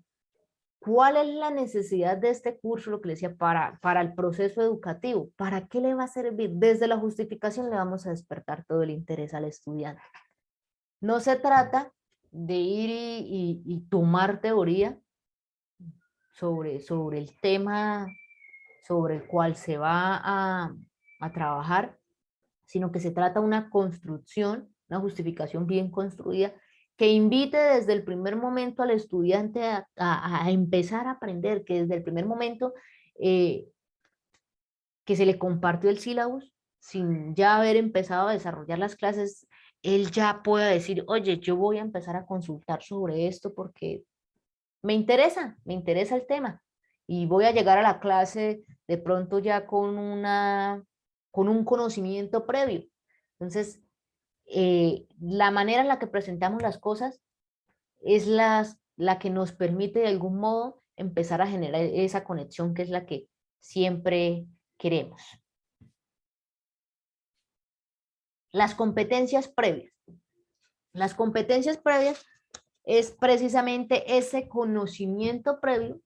S1: ¿Cuál es la necesidad de este curso? Lo que le decía, para el proceso educativo. ¿Para qué le va a servir? Desde la justificación le vamos a despertar todo el interés al estudiante. No se trata de ir y tomar teoría sobre el tema sobre el cual se va a trabajar, sino que se trata de una construcción, una justificación bien construida, que invite desde el primer momento al estudiante a empezar a aprender, que desde el primer momento que se le compartió el sílabus, sin ya haber empezado a desarrollar las clases, él ya pueda decir, oye, yo voy a empezar a consultar sobre esto porque me interesa el tema y voy a llegar a la clase de pronto ya con un conocimiento previo. Entonces, la manera en la que presentamos las cosas es la que nos permite de algún modo empezar a generar esa conexión que es la que siempre queremos. Las competencias previas. Las competencias previas es precisamente ese conocimiento previo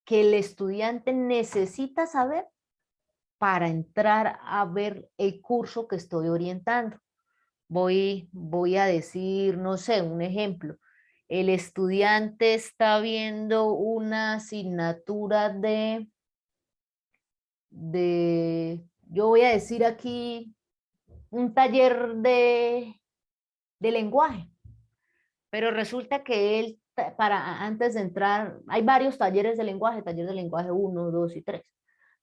S1: que el estudiante necesita saber para entrar a ver el curso que estoy orientando. Voy a decir, no sé, un ejemplo. El estudiante está viendo una asignatura yo voy a decir aquí, un taller de lenguaje, pero resulta que él, antes de entrar, hay varios talleres de lenguaje, taller de lenguaje 1, 2 y 3.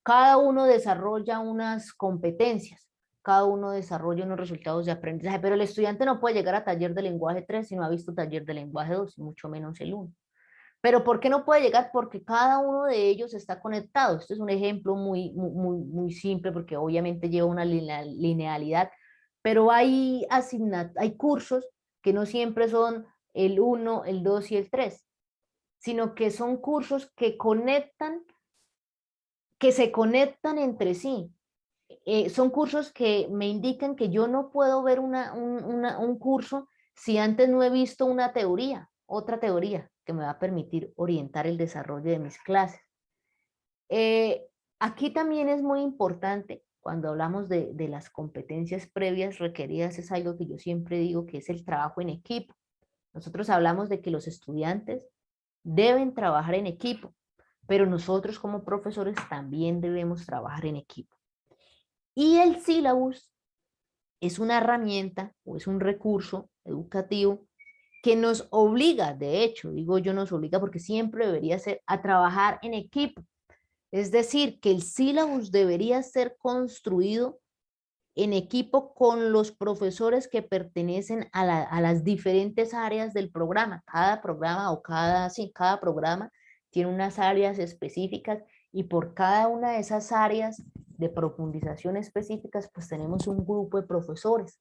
S1: Cada uno desarrolla unas competencias, cada uno desarrolla unos resultados de aprendizaje, pero el estudiante no puede llegar a taller de lenguaje 3 si no ha visto taller de lenguaje 2, y mucho menos el 1. ¿Pero por qué no puede llegar? Porque cada uno de ellos está conectado. Este es un ejemplo muy simple porque obviamente lleva una linealidad, pero hay cursos que no siempre son el 1, el 2 y el 3, sino que son cursos que se conectan entre sí. Son cursos que me indican que yo no puedo ver un curso si antes no he visto una teoría, otra teoría que me va a permitir orientar el desarrollo de mis clases. Aquí también es muy importante, cuando hablamos de las competencias previas requeridas, es algo que yo siempre digo que es el trabajo en equipo. Nosotros hablamos de que los estudiantes deben trabajar en equipo, pero nosotros como profesores también debemos trabajar en equipo. Y el sílabus es una herramienta o es un recurso educativo que nos obliga, de hecho, digo yo nos obliga porque siempre debería ser a trabajar en equipo. Es decir, que el sílabus debería ser construido en equipo con los profesores que pertenecen a las diferentes áreas del programa. Cada programa cada programa tiene unas áreas específicas y por cada una de esas áreas de profundización específicas, pues tenemos un grupo de profesores.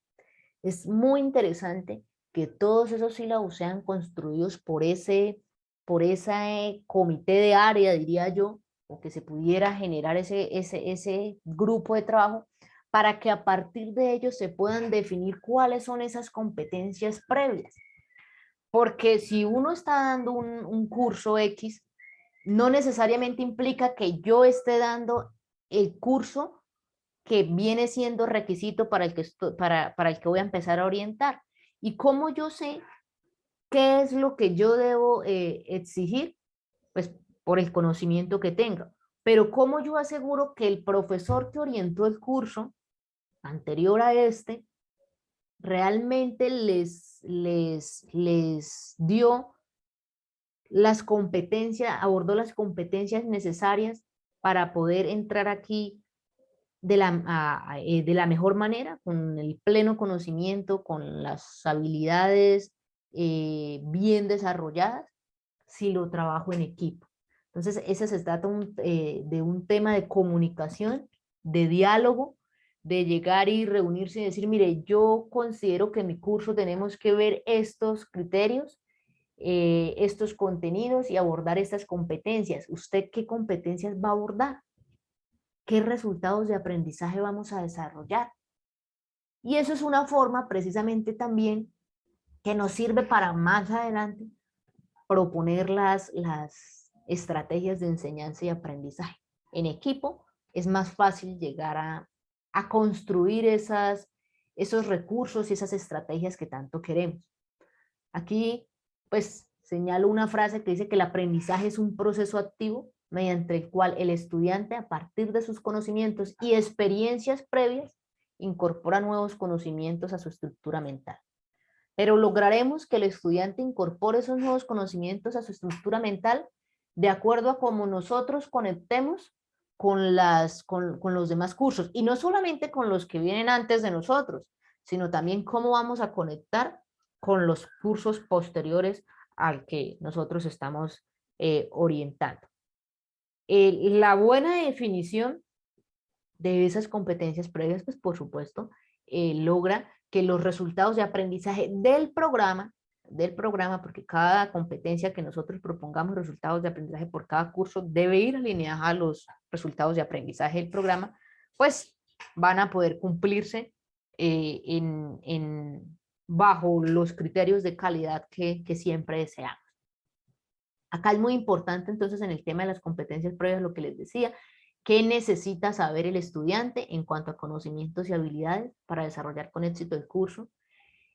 S1: Es muy interesante que todos esos sílabos sean construidos por ese comité de área, diría yo, o que se pudiera generar ese grupo de trabajo para que a partir de ellos se puedan definir cuáles son esas competencias previas. Porque si uno está dando un curso X, no necesariamente implica que yo esté dando el curso que viene siendo requisito para el que voy a empezar a orientar. ¿Y cómo yo sé qué es lo que yo debo exigir? Pues por el conocimiento que tenga. Pero ¿cómo yo aseguro que el profesor que orientó el curso anterior a este realmente les dio las competencias, abordó las competencias necesarias para poder entrar aquí de la mejor manera, con el pleno conocimiento, con las habilidades bien desarrolladas, si lo trabajo en equipo? Entonces, ese se trata de un tema de comunicación, de diálogo, de llegar y reunirse y decir, mire, yo considero que en mi curso tenemos que ver estos criterios, estos contenidos y abordar estas competencias. ¿Usted qué competencias va a abordar? ¿Qué resultados de aprendizaje vamos a desarrollar? Y eso es una forma precisamente también que nos sirve para más adelante proponer las estrategias de enseñanza y aprendizaje. En equipo es más fácil llegar a construir esos recursos y esas estrategias que tanto queremos. Aquí, pues, señalo una frase que dice que el aprendizaje es un proceso activo mediante el cual el estudiante, a partir de sus conocimientos y experiencias previas, incorpora nuevos conocimientos a su estructura mental. Pero lograremos que el estudiante incorpore esos nuevos conocimientos a su estructura mental de acuerdo a cómo nosotros conectemos con los demás cursos. Y no solamente con los que vienen antes de nosotros, sino también cómo vamos a conectar con los cursos posteriores al que nosotros estamos orientando. La buena definición de esas competencias previas, pues por supuesto, logra que los resultados de aprendizaje del programa, porque cada competencia que nosotros propongamos, resultados de aprendizaje por cada curso, debe ir alineada a los resultados de aprendizaje del programa, pues van a poder cumplirse bajo los criterios de calidad que siempre deseamos. Acá es muy importante entonces en el tema de las competencias previas lo que les decía, qué necesita saber el estudiante en cuanto a conocimientos y habilidades para desarrollar con éxito el curso,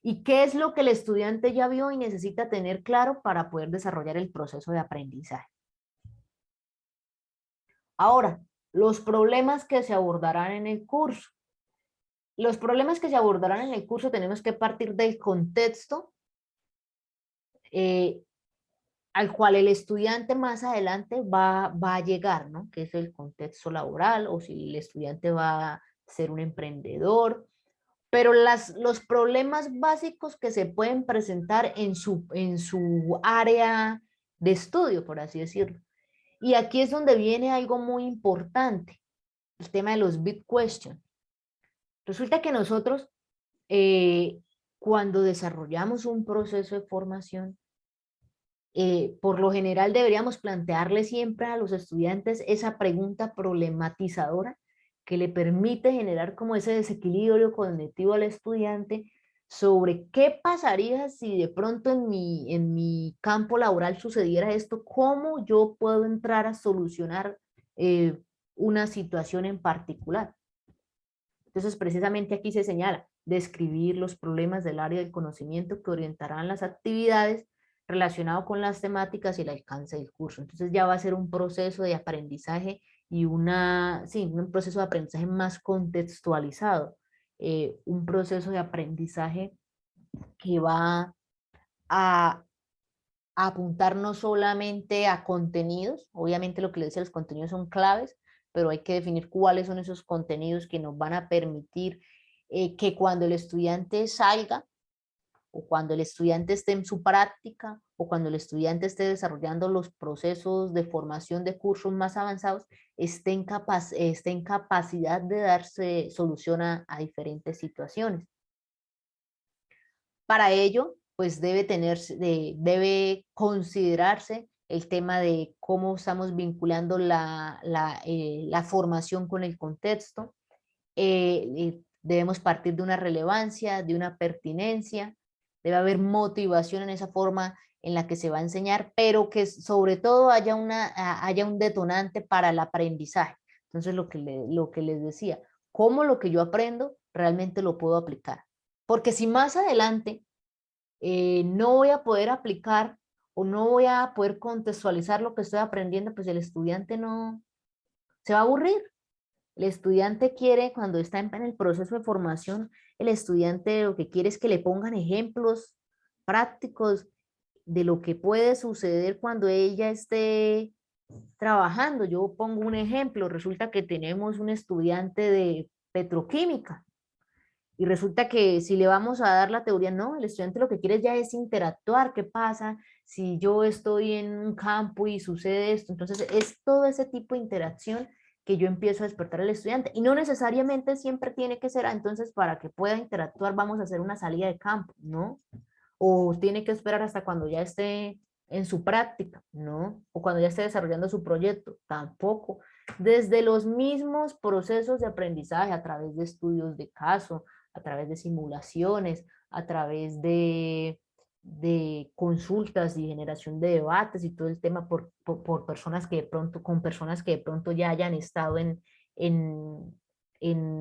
S1: y qué es lo que el estudiante ya vio y necesita tener claro para poder desarrollar el proceso de aprendizaje. Ahora, los problemas que se abordarán en el curso. Los problemas que se abordarán en el curso tenemos que partir del contexto al cual el estudiante más adelante va a llegar, ¿no? Que es el contexto laboral, o si el estudiante va a ser un emprendedor, pero los problemas básicos que se pueden presentar en su área de estudio, por así decirlo. Y aquí es donde viene algo muy importante, el tema de los big questions. Resulta que nosotros, cuando desarrollamos un proceso de formación, por lo general deberíamos plantearle siempre a los estudiantes esa pregunta problematizadora que le permite generar como ese desequilibrio cognitivo al estudiante sobre qué pasaría si de pronto en mi campo laboral sucediera esto, cómo yo puedo entrar a solucionar una situación en particular. Entonces, precisamente aquí se señala describir los problemas del área del conocimiento que orientarán las actividades relacionado con las temáticas y el alcance del curso. Entonces ya va a ser un proceso de aprendizaje y un proceso de aprendizaje más contextualizado, un proceso de aprendizaje que va a apuntar no solamente a contenidos, obviamente lo que les decía, los contenidos son claves, pero hay que definir cuáles son esos contenidos que nos van a permitir que cuando el estudiante salga, o cuando el estudiante esté en su práctica, o cuando el estudiante esté desarrollando los procesos de formación de cursos más avanzados, esté en capacidad de darse solución a diferentes situaciones. Para ello, pues debe considerarse el tema de cómo estamos vinculando la formación con el contexto. Debemos partir de una relevancia, de una pertinencia, debe haber motivación en esa forma en la que se va a enseñar, pero que sobre todo haya un detonante para el aprendizaje. Entonces, lo que les decía, cómo lo que yo aprendo realmente lo puedo aplicar. Porque si más adelante no voy a poder aplicar o no voy a poder contextualizar lo que estoy aprendiendo, pues el estudiante no se va a aburrir. El estudiante quiere, cuando está en el proceso de formación, el estudiante lo que quiere es que le pongan ejemplos prácticos de lo que puede suceder cuando ella esté trabajando. Yo pongo un ejemplo, resulta que tenemos un estudiante de petroquímica Y resulta que si le vamos a dar la teoría, no, el estudiante lo que quiere ya es interactuar. ¿Qué pasa si yo estoy en un campo y sucede esto? Entonces es todo ese tipo de interacción que yo empiezo a despertar al estudiante. Y no necesariamente siempre tiene que ser, entonces para que pueda interactuar vamos a hacer una salida de campo, ¿no? O tiene que esperar hasta cuando ya esté en su práctica, ¿no? O cuando ya esté desarrollando su proyecto, tampoco. Desde los mismos procesos de aprendizaje, a través de estudios de caso, a través de simulaciones, a través de consultas y generación de debates y todo el tema por personas que de pronto, con personas que de pronto ya hayan estado en, en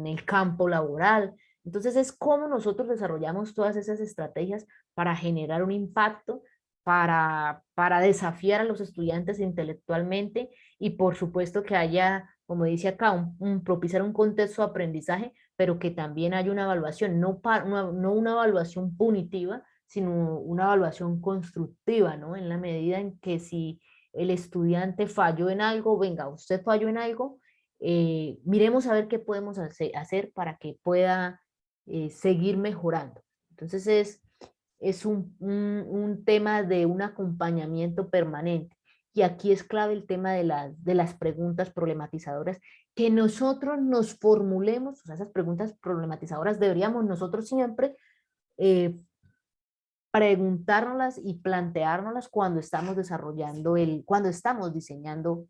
S1: el campo laboral. Entonces es cómo nosotros desarrollamos todas esas estrategias para generar un impacto, para desafiar a los estudiantes intelectualmente y por supuesto que haya, como dice acá, propiciar un contexto de aprendizaje, pero que también haya una evaluación, no una evaluación punitiva, sino una evaluación constructiva, ¿no? En la medida en que si el estudiante falló en algo, venga, usted falló en algo, miremos a ver qué podemos hacer para que pueda seguir mejorando. Entonces es un tema de un acompañamiento permanente. Y aquí es clave el tema de las preguntas problematizadoras, que nosotros nos formulemos, o sea, esas preguntas problematizadoras deberíamos nosotros siempre preguntárnoslas y planteárnoslas cuando estamos cuando estamos diseñando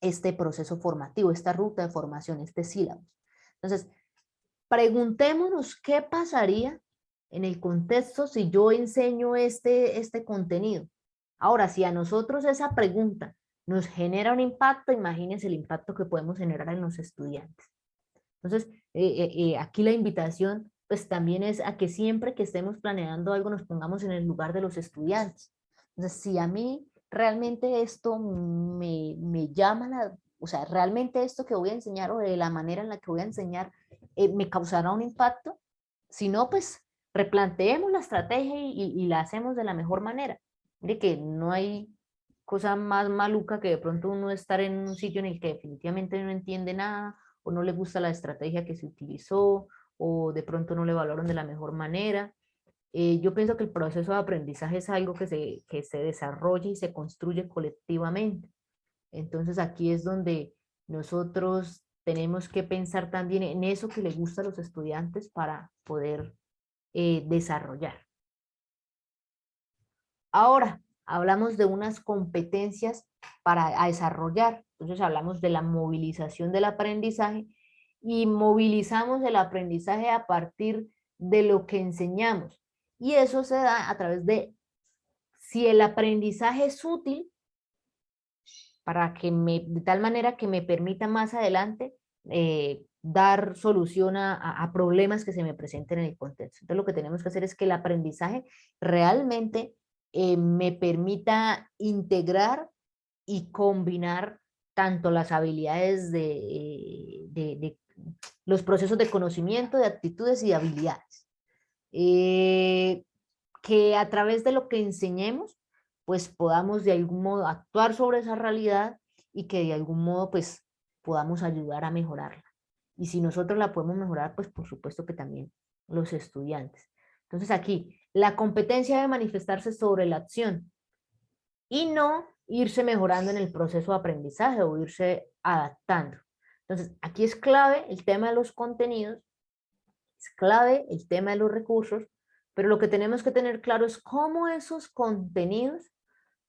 S1: este proceso formativo, esta ruta de formación, este sílabus. Entonces, preguntémonos qué pasaría en el contexto si yo enseño este contenido. Ahora, si a nosotros esa pregunta nos genera un impacto, imagínense el impacto que podemos generar en los estudiantes. Entonces, aquí la invitación pues también es a que siempre que estemos planeando algo nos pongamos en el lugar de los estudiantes. Entonces, si a mí realmente esto me llama o sea, realmente esto que voy a enseñar o de la manera en la que voy a enseñar me causará un impacto, si no, pues replanteemos la estrategia y la hacemos de la mejor manera. Mire que no hay cosa más maluca que de pronto uno estar en un sitio en el que definitivamente no entiende nada o no le gusta la estrategia que se utilizó o de pronto no le valoran de la mejor manera. Yo pienso que el proceso de aprendizaje es algo que se desarrolla y se construye colectivamente. Entonces aquí es donde nosotros tenemos que pensar también en eso que le gusta a los estudiantes para poder desarrollar. Ahora, hablamos de unas competencias para desarrollar. Entonces hablamos de la movilización del aprendizaje y movilizamos el aprendizaje a partir de lo que enseñamos. Y eso se da a través de si el aprendizaje es útil para que de tal manera que me permita más adelante dar solución a problemas que se me presenten en el contexto. Entonces lo que tenemos que hacer es que el aprendizaje realmente me permita integrar y combinar tanto las habilidades de los procesos de conocimiento, de actitudes y de habilidades. Que a través de lo que enseñemos, pues podamos de algún modo actuar sobre esa realidad y que de algún modo pues podamos ayudar a mejorarla. Y si nosotros la podemos mejorar, pues por supuesto que también los estudiantes. Entonces aquí, la competencia debe manifestarse sobre la acción y no irse mejorando en el proceso de aprendizaje o irse adaptando. Entonces, aquí es clave el tema de los contenidos, es clave el tema de los recursos, pero lo que tenemos que tener claro es cómo esos contenidos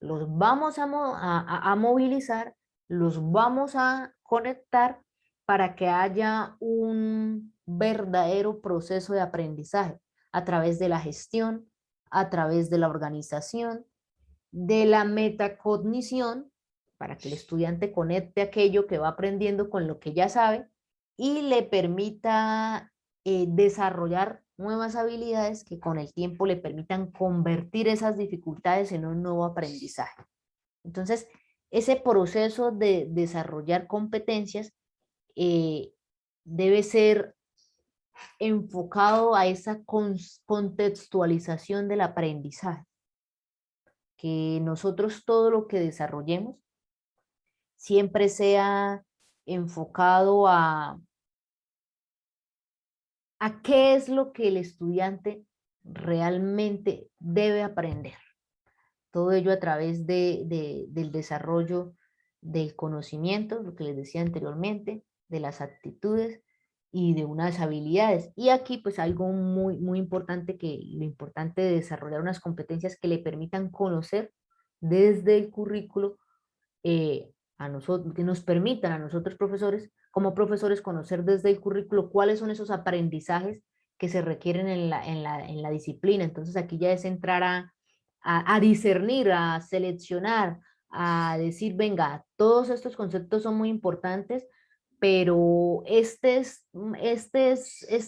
S1: los vamos a movilizar, los vamos a conectar para que haya un verdadero proceso de aprendizaje a través de la gestión, a través de la organización, de la metacognición, para que el estudiante conecte aquello que va aprendiendo con lo que ya sabe y le permita desarrollar nuevas habilidades que con el tiempo le permitan convertir esas dificultades en un nuevo aprendizaje. Entonces, ese proceso de desarrollar competencias debe ser enfocado a esa contextualización del aprendizaje. Que nosotros todo lo que desarrollemos siempre sea enfocado a a qué es lo que el estudiante realmente debe aprender. Todo ello a través del desarrollo del conocimiento, lo que les decía anteriormente, de las actitudes y de unas habilidades. Y aquí pues algo muy importante, que lo importante de desarrollar unas competencias que le permitan conocer desde el currículo a nosotros, que nos permitan a nosotros profesores, como profesores, conocer desde el currículo cuáles son esos aprendizajes que se requieren en la disciplina. Entonces aquí ya es entrar a discernir, a seleccionar, a decir, venga, todos estos conceptos son muy importantes, pero este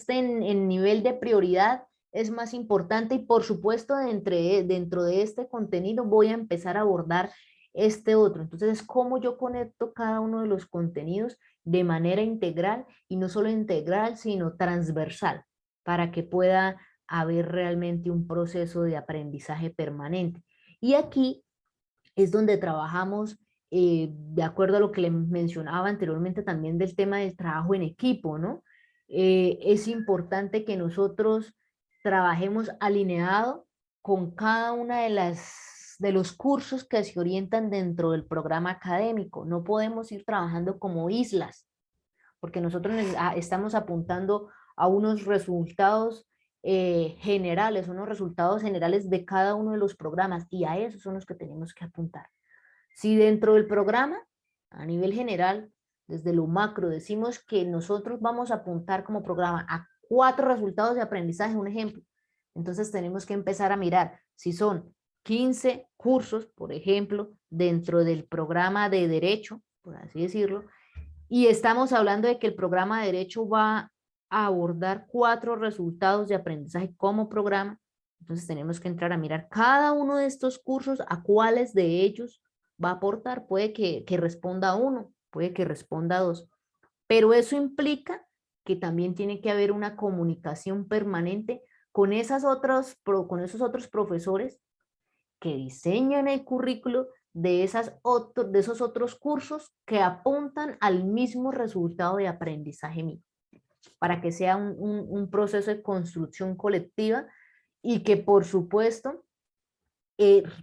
S1: en nivel de prioridad es más importante, y por supuesto dentro de este contenido voy a empezar a abordar este otro. Entonces es cómo yo conecto cada uno de los contenidos de manera integral, y no solo integral, sino transversal, para que pueda haber realmente un proceso de aprendizaje permanente. Y aquí es donde trabajamos, de acuerdo a lo que le mencionaba anteriormente también del tema del trabajo en equipo, ¿no? Es importante que nosotros trabajemos alineado con cada una de los cursos que se orientan dentro del programa académico. No podemos ir trabajando como islas, porque nosotros estamos apuntando a unos resultados generales, unos resultados generales de cada uno de los programas, y a esos son los que tenemos que apuntar. Si dentro del programa, a nivel general, desde lo macro, decimos que nosotros vamos a apuntar como programa a 4 resultados de aprendizaje, un ejemplo, entonces tenemos que empezar a mirar si son 15 cursos, por ejemplo, dentro del programa de derecho, por así decirlo, y estamos hablando de que el programa de derecho va a abordar 4 resultados de aprendizaje como programa. Entonces tenemos que entrar a mirar cada uno de estos cursos, a cuáles de ellos va a aportar. Puede que responda a 1, puede que responda a 2, pero eso implica que también tiene que haber una comunicación permanente con esos otros profesores que diseñan el currículo de esos otros cursos que apuntan al mismo resultado de aprendizaje mío, para que sea un proceso de construcción colectiva, y que por supuesto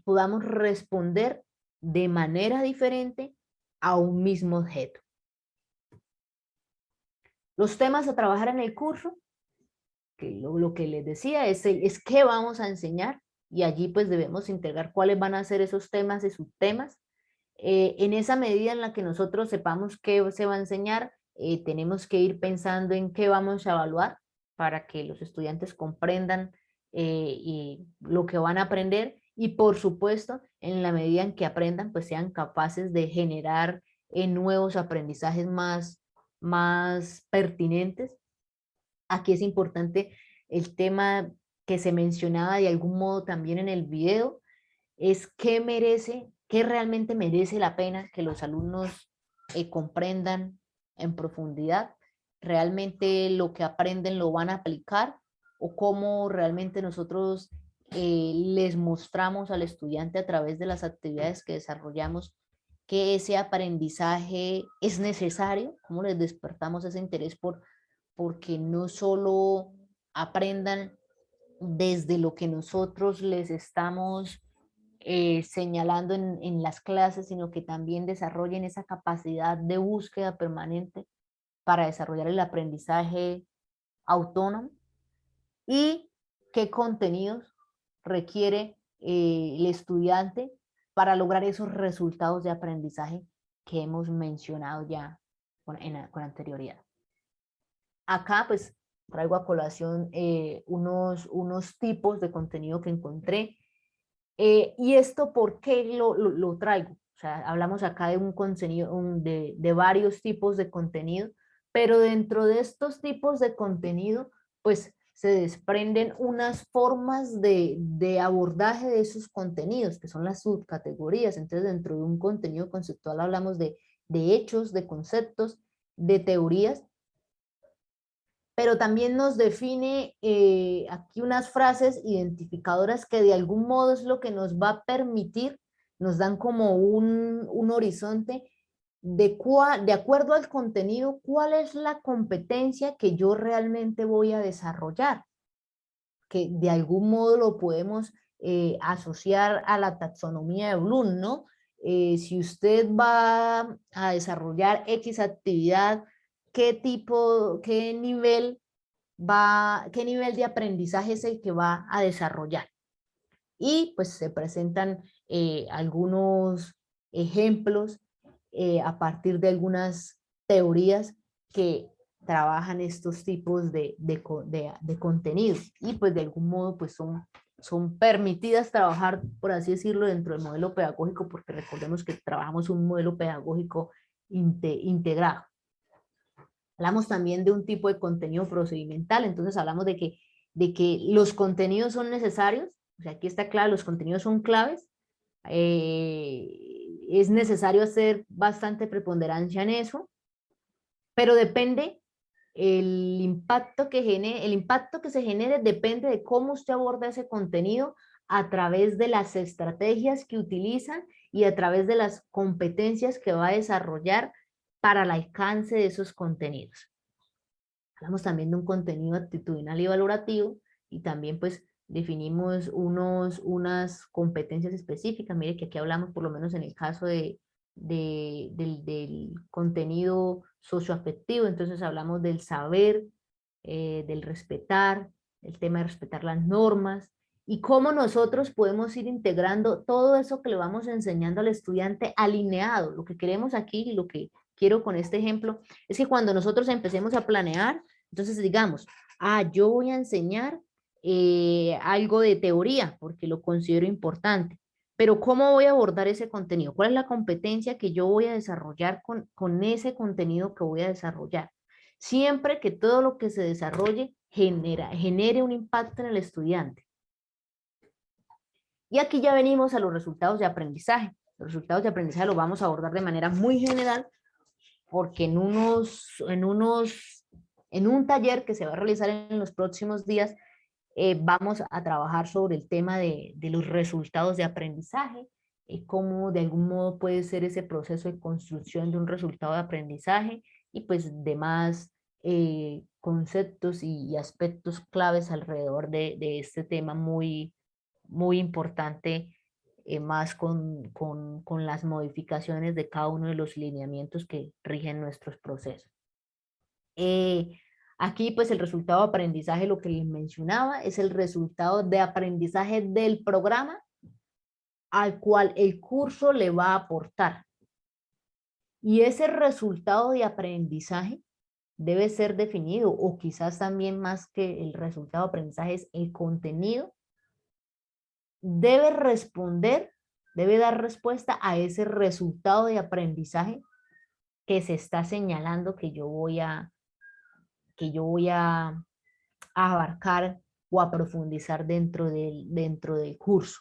S1: podamos responder de manera diferente a un mismo objeto. Los temas a trabajar en el curso, que lo que les decía es qué vamos a enseñar, y allí pues debemos integrar cuáles van a ser esos temas y subtemas. En esa medida en la que nosotros sepamos qué se va a enseñar, tenemos que ir pensando en qué vamos a evaluar para que los estudiantes comprendan y lo que van a aprender, y por supuesto, en la medida en que aprendan, pues sean capaces de generar nuevos aprendizajes más pertinentes. Aquí es importante el tema que se mencionaba de algún modo también en el video, es qué realmente merece la pena que los alumnos comprendan en profundidad. ¿Realmente lo que aprenden lo van a aplicar? ¿O cómo realmente nosotros les mostramos al estudiante a través de las actividades que desarrollamos que ese aprendizaje es necesario? ¿Cómo les despertamos ese interés porque no solo aprendan desde lo que nosotros les estamos señalando en las clases, sino que también desarrollen esa capacidad de búsqueda permanente para desarrollar el aprendizaje autónomo? ¿Y qué contenidos requiere el estudiante para lograr esos resultados de aprendizaje que hemos mencionado ya con anterioridad? Acá pues traigo a colación unos tipos de contenido que encontré. ¿Y esto por qué lo traigo? O sea, hablamos acá de un contenido, de varios tipos de contenido, pero dentro de estos tipos de contenido, pues se desprenden unas formas de abordaje de esos contenidos, que son las subcategorías. Entonces, dentro de un contenido conceptual hablamos de hechos, de conceptos, de teorías, pero también nos define aquí unas frases identificadoras que de algún modo es lo que nos va a permitir, nos dan como un horizonte de acuerdo al contenido, cuál es la competencia que yo realmente voy a desarrollar, que de algún modo lo podemos asociar a la taxonomía de Bloom, ¿no? Si usted va a desarrollar X actividad, qué nivel de aprendizaje es el que va a desarrollar. Y pues se presentan algunos ejemplos a partir de algunas teorías que trabajan estos tipos de contenidos y pues de algún modo pues son permitidas trabajar, por así decirlo, dentro del modelo pedagógico, porque recordemos que trabajamos un modelo pedagógico integrado. Hablamos también de un tipo de contenido procedimental, entonces hablamos de que los contenidos son necesarios, o sea, aquí está claro, los contenidos son claves, es necesario hacer bastante preponderancia en eso, pero depende el impacto que se genere depende de cómo usted aborda ese contenido a través de las estrategias que utilizan y a través de las competencias que va a desarrollar para el alcance de esos contenidos. Hablamos también de un contenido actitudinal y valorativo y también pues definimos unas competencias específicas. Mire que aquí hablamos por lo menos en el caso del contenido socioafectivo, entonces hablamos del saber, del respetar, el tema de respetar las normas y cómo nosotros podemos ir integrando todo eso que le vamos enseñando al estudiante alineado. Lo que queremos aquí y lo que quiero con este ejemplo es que cuando nosotros empecemos a planear, entonces digamos, yo voy a enseñar algo de teoría porque lo considero importante, pero ¿cómo voy a abordar ese contenido? ¿Cuál es la competencia que yo voy a desarrollar con ese contenido que voy a desarrollar? Siempre que todo lo que se desarrolle genere un impacto en el estudiante. Y aquí ya venimos a los resultados de aprendizaje. Los resultados de aprendizaje los vamos a abordar de manera muy general porque en un taller que se va a realizar en los próximos días vamos a trabajar sobre el tema de los resultados de aprendizaje, cómo de algún modo puede ser ese proceso de construcción de un resultado de aprendizaje y pues demás conceptos y aspectos claves alrededor de este tema muy, muy importante, más con las modificaciones de cada uno de los lineamientos que rigen nuestros procesos. Aquí pues el resultado de aprendizaje, lo que les mencionaba, es el resultado de aprendizaje del programa al cual el curso le va a aportar. Y ese resultado de aprendizaje debe ser definido, o quizás también más que el resultado de aprendizaje es el contenido, debe dar respuesta a ese resultado de aprendizaje que se está señalando que yo voy a abarcar o a profundizar dentro del curso.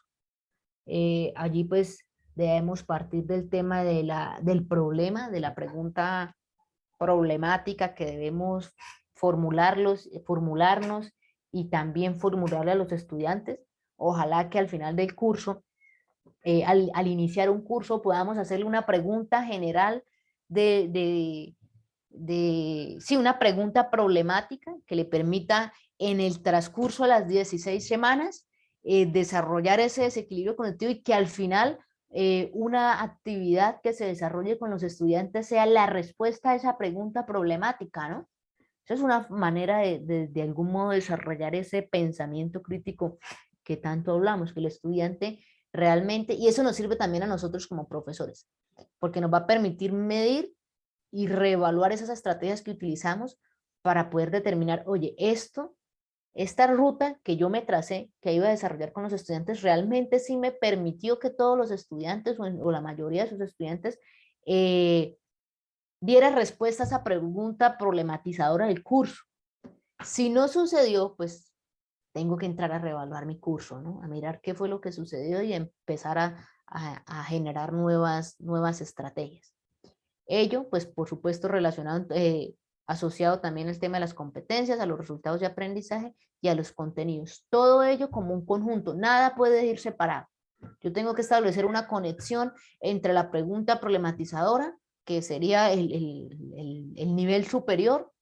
S1: Allí pues debemos partir del tema del problema, de la pregunta problemática que debemos formularnos y también formularle a los estudiantes. Ojalá que al final del curso, al iniciar un curso, podamos hacerle una pregunta general sí, una pregunta problemática que le permita en el transcurso de las 16 semanas desarrollar ese desequilibrio cognitivo y que al final una actividad que se desarrolle con los estudiantes sea la respuesta a esa pregunta problemática, ¿no? Esa es una manera de algún modo desarrollar ese pensamiento crítico que tanto hablamos, que el estudiante realmente, y eso nos sirve también a nosotros como profesores, porque nos va a permitir medir y reevaluar esas estrategias que utilizamos para poder determinar, oye, esta ruta que yo me tracé, que iba a desarrollar con los estudiantes, realmente sí me permitió que todos los estudiantes o la mayoría de sus estudiantes diera respuesta a esa pregunta problematizadora del curso. Si no sucedió, pues tengo que entrar a reevaluar mi curso, ¿no? A mirar qué fue lo que sucedió y empezar a generar nuevas estrategias. Ello, pues por supuesto relacionado, asociado también al tema de las competencias, a los resultados de aprendizaje y a los contenidos. Todo ello como un conjunto, nada puede ir separado. Yo tengo que establecer una conexión entre la pregunta problematizadora, que sería el nivel superior,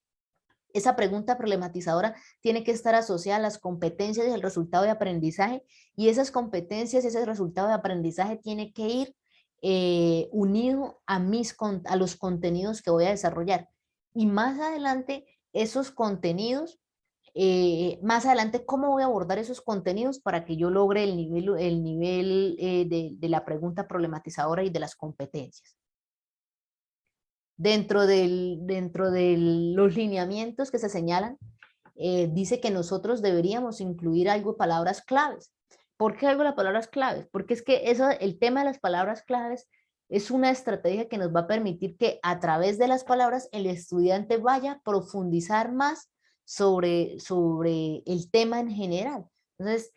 S1: esa pregunta problematizadora tiene que estar asociada a las competencias y el resultado de aprendizaje, y esas competencias, ese resultado de aprendizaje tiene que ir unido a los contenidos que voy a desarrollar. Y más adelante, esos contenidos, más adelante, ¿cómo voy a abordar esos contenidos para que yo logre el nivel de la pregunta problematizadora y de las competencias? Dentro de los lineamientos que se señalan, dice que nosotros deberíamos incluir algo de palabras claves. ¿Por qué algo de palabras claves? Porque es que el tema de las palabras claves es una estrategia que nos va a permitir que a través de las palabras el estudiante vaya a profundizar más sobre el tema en general. Entonces,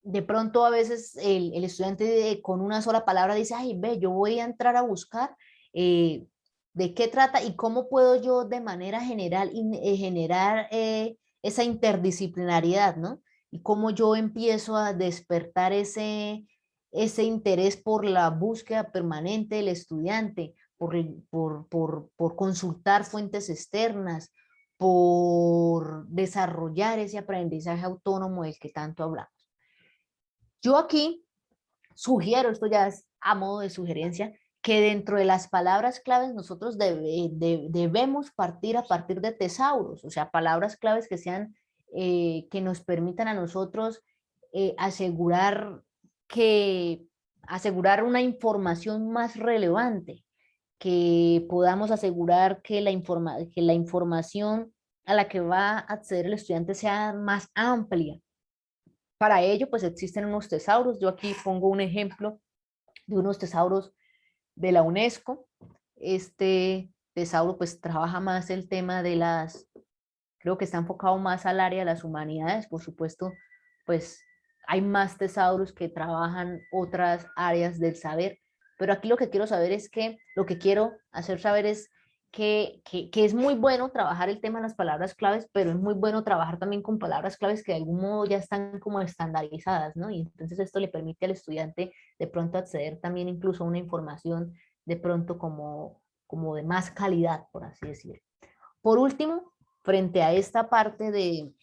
S1: de pronto a veces el estudiante con una sola palabra dice, ay, ve, yo voy a entrar a buscar de qué trata y cómo puedo yo de manera general generar esa interdisciplinariedad, ¿no? Y cómo yo empiezo a despertar ese interés por la búsqueda permanente del estudiante, por consultar fuentes externas, por desarrollar ese aprendizaje autónomo del que tanto hablamos. Yo aquí sugiero, esto ya es a modo de sugerencia, que dentro de las palabras claves nosotros debemos partir a partir de tesauros, o sea, palabras claves que sean, que nos permitan a nosotros asegurar una información más relevante, que podamos asegurar que la información a la que va a acceder el estudiante sea más amplia. Para ello, pues existen unos tesauros. Yo aquí pongo un ejemplo de unos tesauros de la UNESCO. Este tesauro pues trabaja más el tema de creo que está enfocado más al área de las humanidades. Por supuesto, pues hay más tesauros que trabajan otras áreas del saber. Pero aquí lo que quiero saber es lo que quiero hacer saber es que es muy bueno trabajar el tema de las palabras claves, pero es muy bueno trabajar también con palabras claves que de algún modo ya están como estandarizadas, ¿no? Y entonces esto le permite al estudiante de pronto acceder también incluso a una información de pronto como de más calidad, por así decirlo. Por último, frente a esta parte de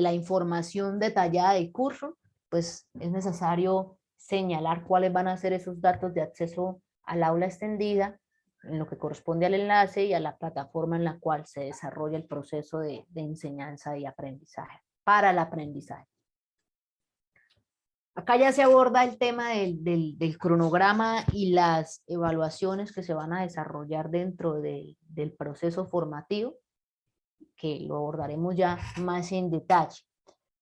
S1: la información detallada del curso, pues es necesario señalar cuáles van a ser esos datos de acceso al aula extendida, en lo que corresponde al enlace y a la plataforma en la cual se desarrolla el proceso de enseñanza y aprendizaje, para el aprendizaje. Acá ya se aborda el tema del cronograma y las evaluaciones que se van a desarrollar dentro del proceso formativo, que lo abordaremos ya más en detalle.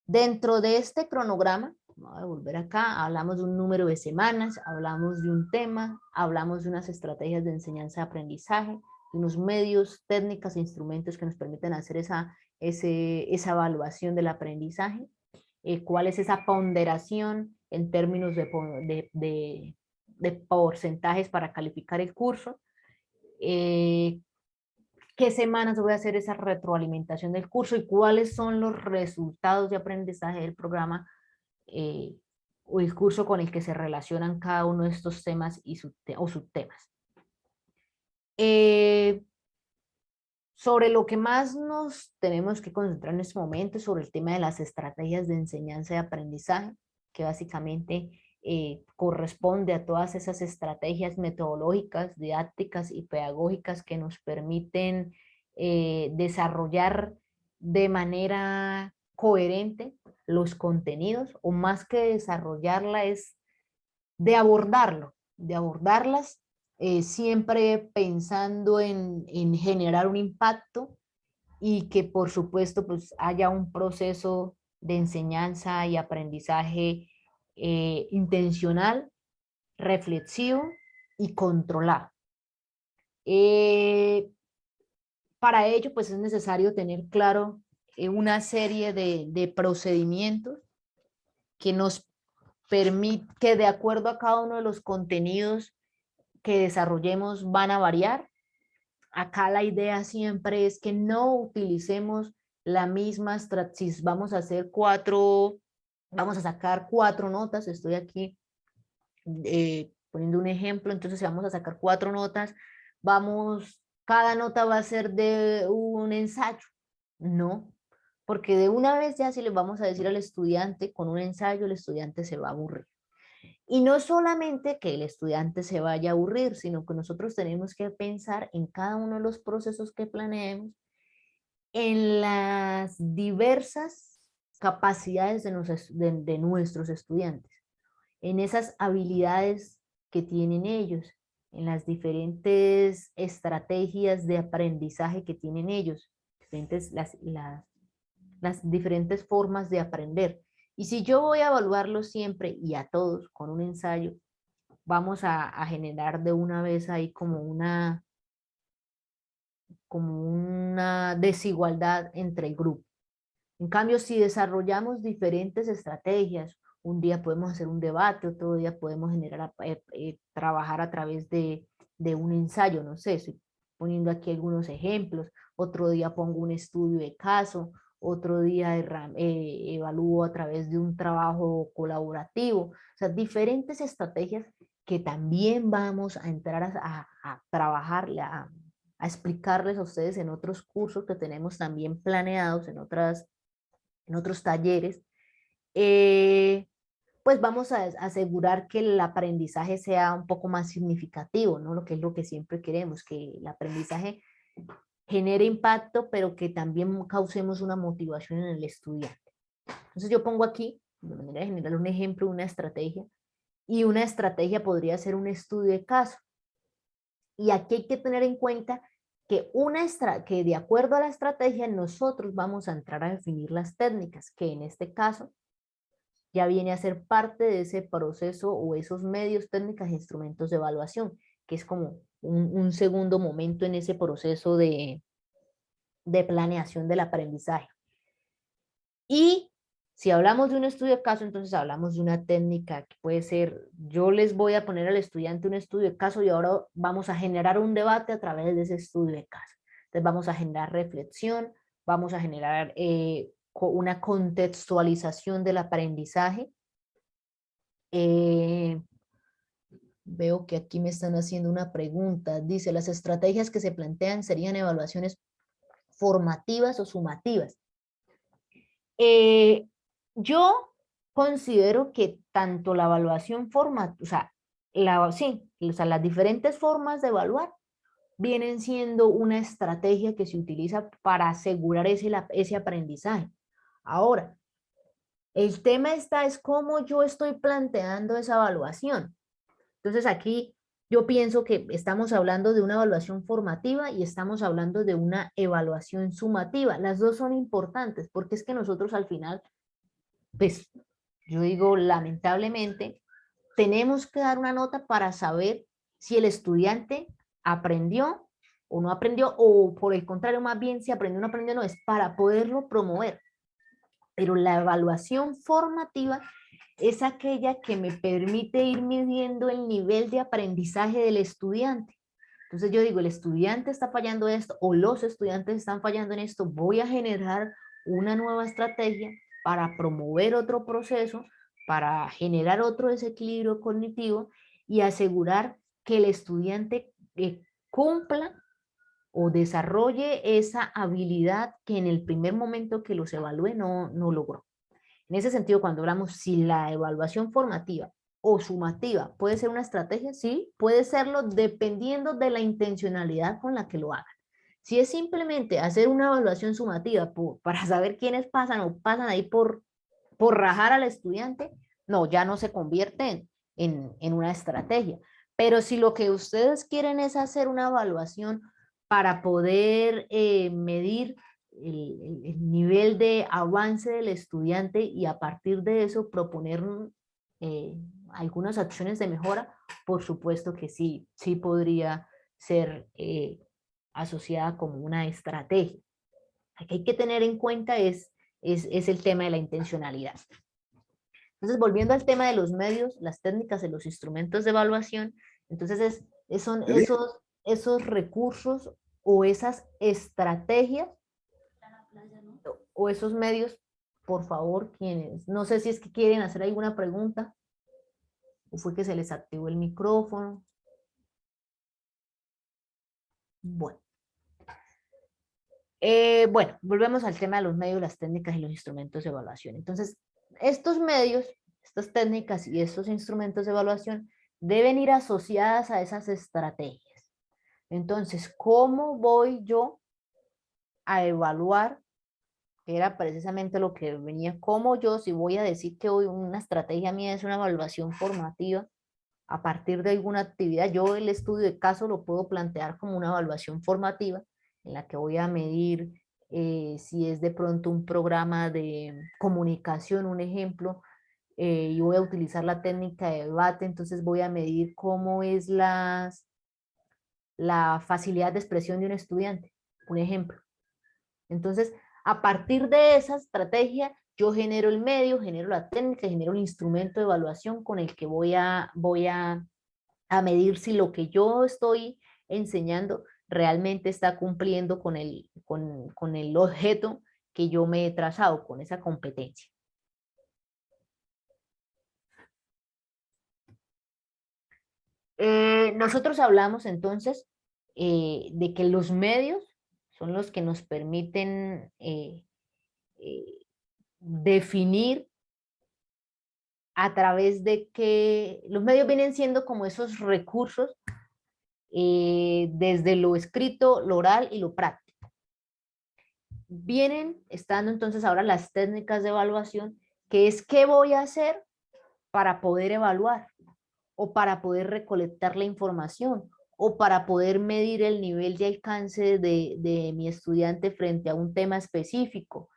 S1: Dentro de este cronograma, voy a volver acá, hablamos de un número de semanas, hablamos de un tema, hablamos de unas estrategias de enseñanza-aprendizaje, de unos medios, técnicas e instrumentos que nos permiten hacer esa evaluación del aprendizaje, cuál es esa ponderación en términos de porcentajes para calificar el curso, qué semanas voy a hacer esa retroalimentación del curso y cuáles son los resultados de aprendizaje del programa o el curso con el que se relacionan cada uno de estos temas o subtemas. Sobre lo que más nos tenemos que concentrar en este momento es sobre el tema de las estrategias de enseñanza y aprendizaje, que básicamente corresponde a todas esas estrategias metodológicas, didácticas y pedagógicas que nos permiten desarrollar de manera coherente los contenidos, o más que desarrollarla es de abordarlas siempre pensando en generar un impacto y que por supuesto pues haya un proceso de enseñanza y aprendizaje intencional, reflexivo y controlado. Para ello pues es necesario tener claro una serie de procedimientos que nos permite, que de acuerdo a cada uno de los contenidos que desarrollemos van a variar. Acá la idea siempre es que no utilicemos la misma estrategia. Si vamos a hacer vamos a sacar 4 notas, estoy aquí poniendo un ejemplo, entonces si vamos a sacar 4 notas, cada nota va a ser de un ensayo. No, porque de una vez ya si le vamos a decir al estudiante con un ensayo, el estudiante se va a aburrir. Y no solamente que el estudiante se vaya a aburrir, sino que nosotros tenemos que pensar en cada uno de los procesos que planeemos, en las diversas capacidades de nuestros estudiantes, en esas habilidades que tienen ellos, en las diferentes estrategias de aprendizaje que tienen ellos, las diferentes formas de aprender. Y si yo voy a evaluarlos siempre y a todos con un ensayo, vamos a generar de una vez ahí como una desigualdad entre el grupo. En cambio, si desarrollamos diferentes estrategias, un día podemos hacer un debate, otro día podemos trabajar a través de un ensayo, no sé, estoy poniendo aquí algunos ejemplos, otro día pongo un estudio de caso, otro día evalúo a través de un trabajo colaborativo, o sea, diferentes estrategias que también vamos a entrar a trabajar, a explicarles a ustedes en otros cursos que tenemos también planeados, en otros talleres, pues vamos a asegurar que el aprendizaje sea un poco más significativo, ¿no? Lo que es lo que siempre queremos, que el aprendizaje genere impacto, pero que también causemos una motivación en el estudiante. Entonces yo pongo aquí, de manera general, un ejemplo, una estrategia, y una estrategia podría ser un estudio de caso. Y aquí hay que tener en cuenta que de acuerdo a la estrategia nosotros vamos a entrar a definir las técnicas, que en este caso ya viene a ser parte de ese proceso o esos medios, técnicas e instrumentos de evaluación, que es como un segundo momento en ese proceso de planeación del aprendizaje. Y si hablamos de un estudio de caso, entonces hablamos de una técnica que puede ser, yo les voy a poner al estudiante un estudio de caso y ahora vamos a generar un debate a través de ese estudio de caso. Entonces vamos a generar reflexión, vamos a generar una contextualización del aprendizaje. Veo que aquí me están haciendo una pregunta. Dice, las estrategias que se plantean serían evaluaciones formativas o sumativas. Yo considero que tanto la evaluación formativa, las diferentes formas de evaluar vienen siendo una estrategia que se utiliza para asegurar ese aprendizaje. Ahora, el tema es cómo yo estoy planteando esa evaluación. Entonces aquí yo pienso que estamos hablando de una evaluación formativa y estamos hablando de una evaluación sumativa. Las dos son importantes porque es que nosotros al final, pues yo digo lamentablemente, tenemos que dar una nota para saber si el estudiante aprendió o no aprendió, o por el contrario, más bien si aprendió o no aprendió, no, es para poderlo promover. Pero la evaluación formativa es aquella que me permite ir midiendo el nivel de aprendizaje del estudiante. Entonces yo digo, el estudiante está fallando en esto o los estudiantes están fallando en esto, voy a generar una nueva estrategia para promover otro proceso, para generar otro desequilibrio cognitivo y asegurar que el estudiante cumpla o desarrolle esa habilidad que en el primer momento que los evalúe no logró. En ese sentido, cuando hablamos si la evaluación formativa o sumativa puede ser una estrategia, sí, puede serlo dependiendo de la intencionalidad con la que lo hagan. Si es simplemente hacer una evaluación sumativa para saber quiénes pasan o pasan ahí por rajar al estudiante, no, ya no se convierte en una estrategia. Pero si lo que ustedes quieren es hacer una evaluación para poder medir el nivel de avance del estudiante y a partir de eso proponer algunas acciones de mejora, por supuesto que sí, sí podría ser asociada como una estrategia. Lo que hay que tener en cuenta es el tema de la intencionalidad. Entonces, volviendo al tema de los medios, las técnicas de los instrumentos de evaluación, entonces son esos recursos o esas estrategias o esos medios, por favor, quienes, no sé si es que quieren hacer alguna pregunta. ¿O fue que se les activó el micrófono? Bueno. Bueno, volvemos al tema de los medios, las técnicas y los instrumentos de evaluación. Entonces, estos medios, estas técnicas y estos instrumentos de evaluación deben ir asociadas a esas estrategias. Entonces, ¿cómo voy yo a evaluar? Que era precisamente lo que venía, cómo yo, si voy a decir que hoy una estrategia mía es una evaluación formativa, a partir de alguna actividad, yo el estudio de caso lo puedo plantear como una evaluación formativa, en la que voy a medir si es de pronto un programa de comunicación, un ejemplo, y voy a utilizar la técnica de debate, entonces voy a medir cómo es la facilidad de expresión de un estudiante, un ejemplo. Entonces, a partir de esa estrategia, yo genero el medio, genero la técnica, genero el instrumento de evaluación con el que voy a medir si lo que yo estoy enseñando realmente está cumpliendo con el objeto que yo me he trazado, con esa competencia. Nosotros hablamos entonces de que los medios son los que nos permiten definir a través de que los medios vienen siendo como esos recursos desde lo escrito, lo oral y lo práctico. Vienen estando entonces ahora las técnicas de evaluación, que es qué voy a hacer para poder evaluar o para poder recolectar la información o para poder medir el nivel de alcance de mi estudiante frente a un tema específico.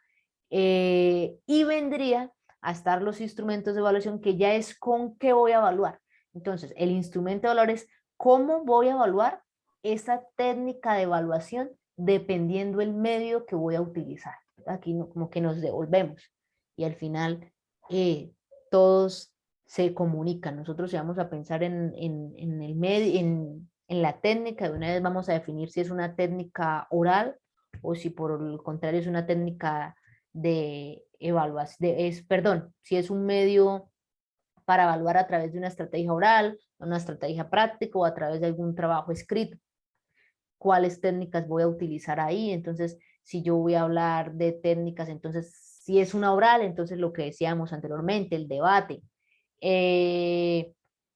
S1: Y vendría a estar los instrumentos de evaluación, que ya es con qué voy a evaluar. Entonces, el instrumento de evaluar es cómo voy a evaluar esa técnica de evaluación dependiendo el medio que voy a utilizar. Aquí como que nos devolvemos y al final todos se comunican. Nosotros vamos a pensar en el medio, en la técnica, de una vez vamos a definir si es una técnica oral o si por el contrario es una técnica de evaluación, perdón, si es un medio para evaluar a través de una estrategia oral, una estrategia práctica o a través de algún trabajo escrito. ¿Cuáles técnicas voy a utilizar ahí? Entonces, si yo voy a hablar de técnicas, entonces, si es una oral, entonces lo que decíamos anteriormente, el debate.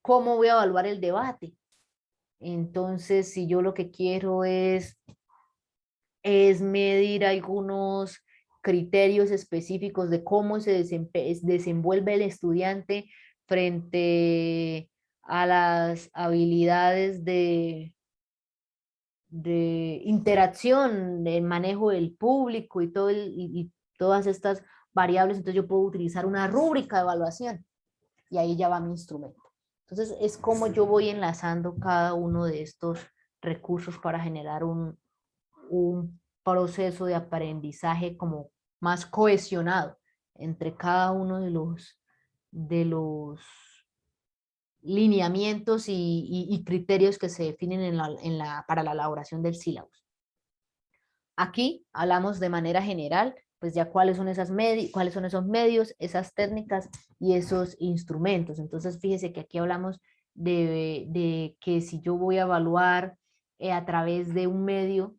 S1: ¿Cómo voy a evaluar el debate? Entonces, si yo lo que quiero es medir algunos criterios específicos de cómo se desenvuelve el estudiante frente a las habilidades de interacción, del manejo del público y, y todas estas variables, entonces yo puedo utilizar una rúbrica de evaluación y ahí ya va mi instrumento. Entonces es como yo voy enlazando cada uno de estos recursos para generar un proceso de aprendizaje como más cohesionado entre cada uno de los lineamientos y criterios que se definen para la elaboración del sílabus. Aquí hablamos de manera general, pues ya cuáles son cuáles son esos medios, esas técnicas y esos instrumentos. Entonces fíjese que aquí hablamos de que si yo voy a evaluar a través de un medio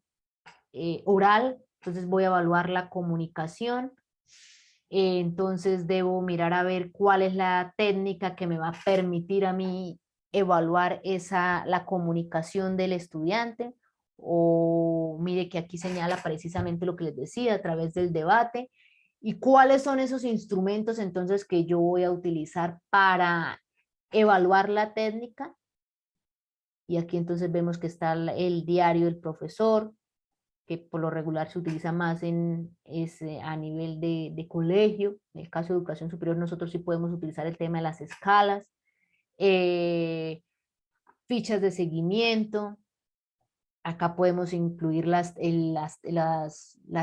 S1: oral, entonces voy a evaluar la comunicación, entonces debo mirar a ver cuál es la técnica que me va a permitir a mí evaluar la comunicación del estudiante, o mire que aquí señala precisamente lo que les decía, a través del debate, y cuáles son esos instrumentos entonces que yo voy a utilizar para evaluar la técnica. Y aquí entonces vemos que está el diario del profesor, que por lo regular se utiliza más a nivel de colegio. En el caso de educación superior nosotros sí podemos utilizar el tema de las escalas, fichas de seguimiento. Acá podemos incluir las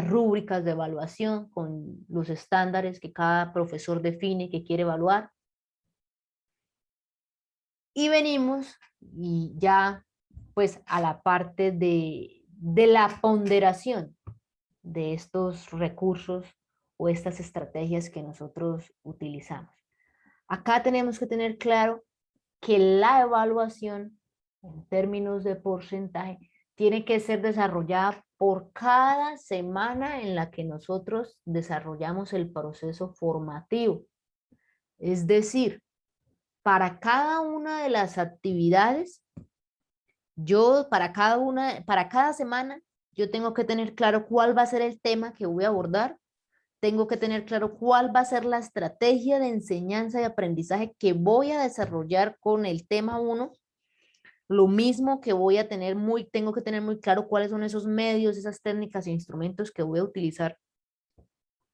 S1: rúbricas de evaluación con los estándares que cada profesor define que quiere evaluar. Y venimos y ya pues a la parte de la ponderación de estos recursos o estas estrategias que nosotros utilizamos. Acá tenemos que tener claro que la evaluación, en términos de porcentaje, tiene que ser desarrollada por cada semana en la que nosotros desarrollamos el proceso formativo. Es decir, para cada una de las actividades, para cada semana, yo tengo que tener claro cuál va a ser el tema que voy a abordar, tengo que tener claro cuál va a ser la estrategia de enseñanza y aprendizaje que voy a desarrollar con el tema 1. Lo mismo que tengo que tener muy claro cuáles son esos medios, esas técnicas e instrumentos que voy a utilizar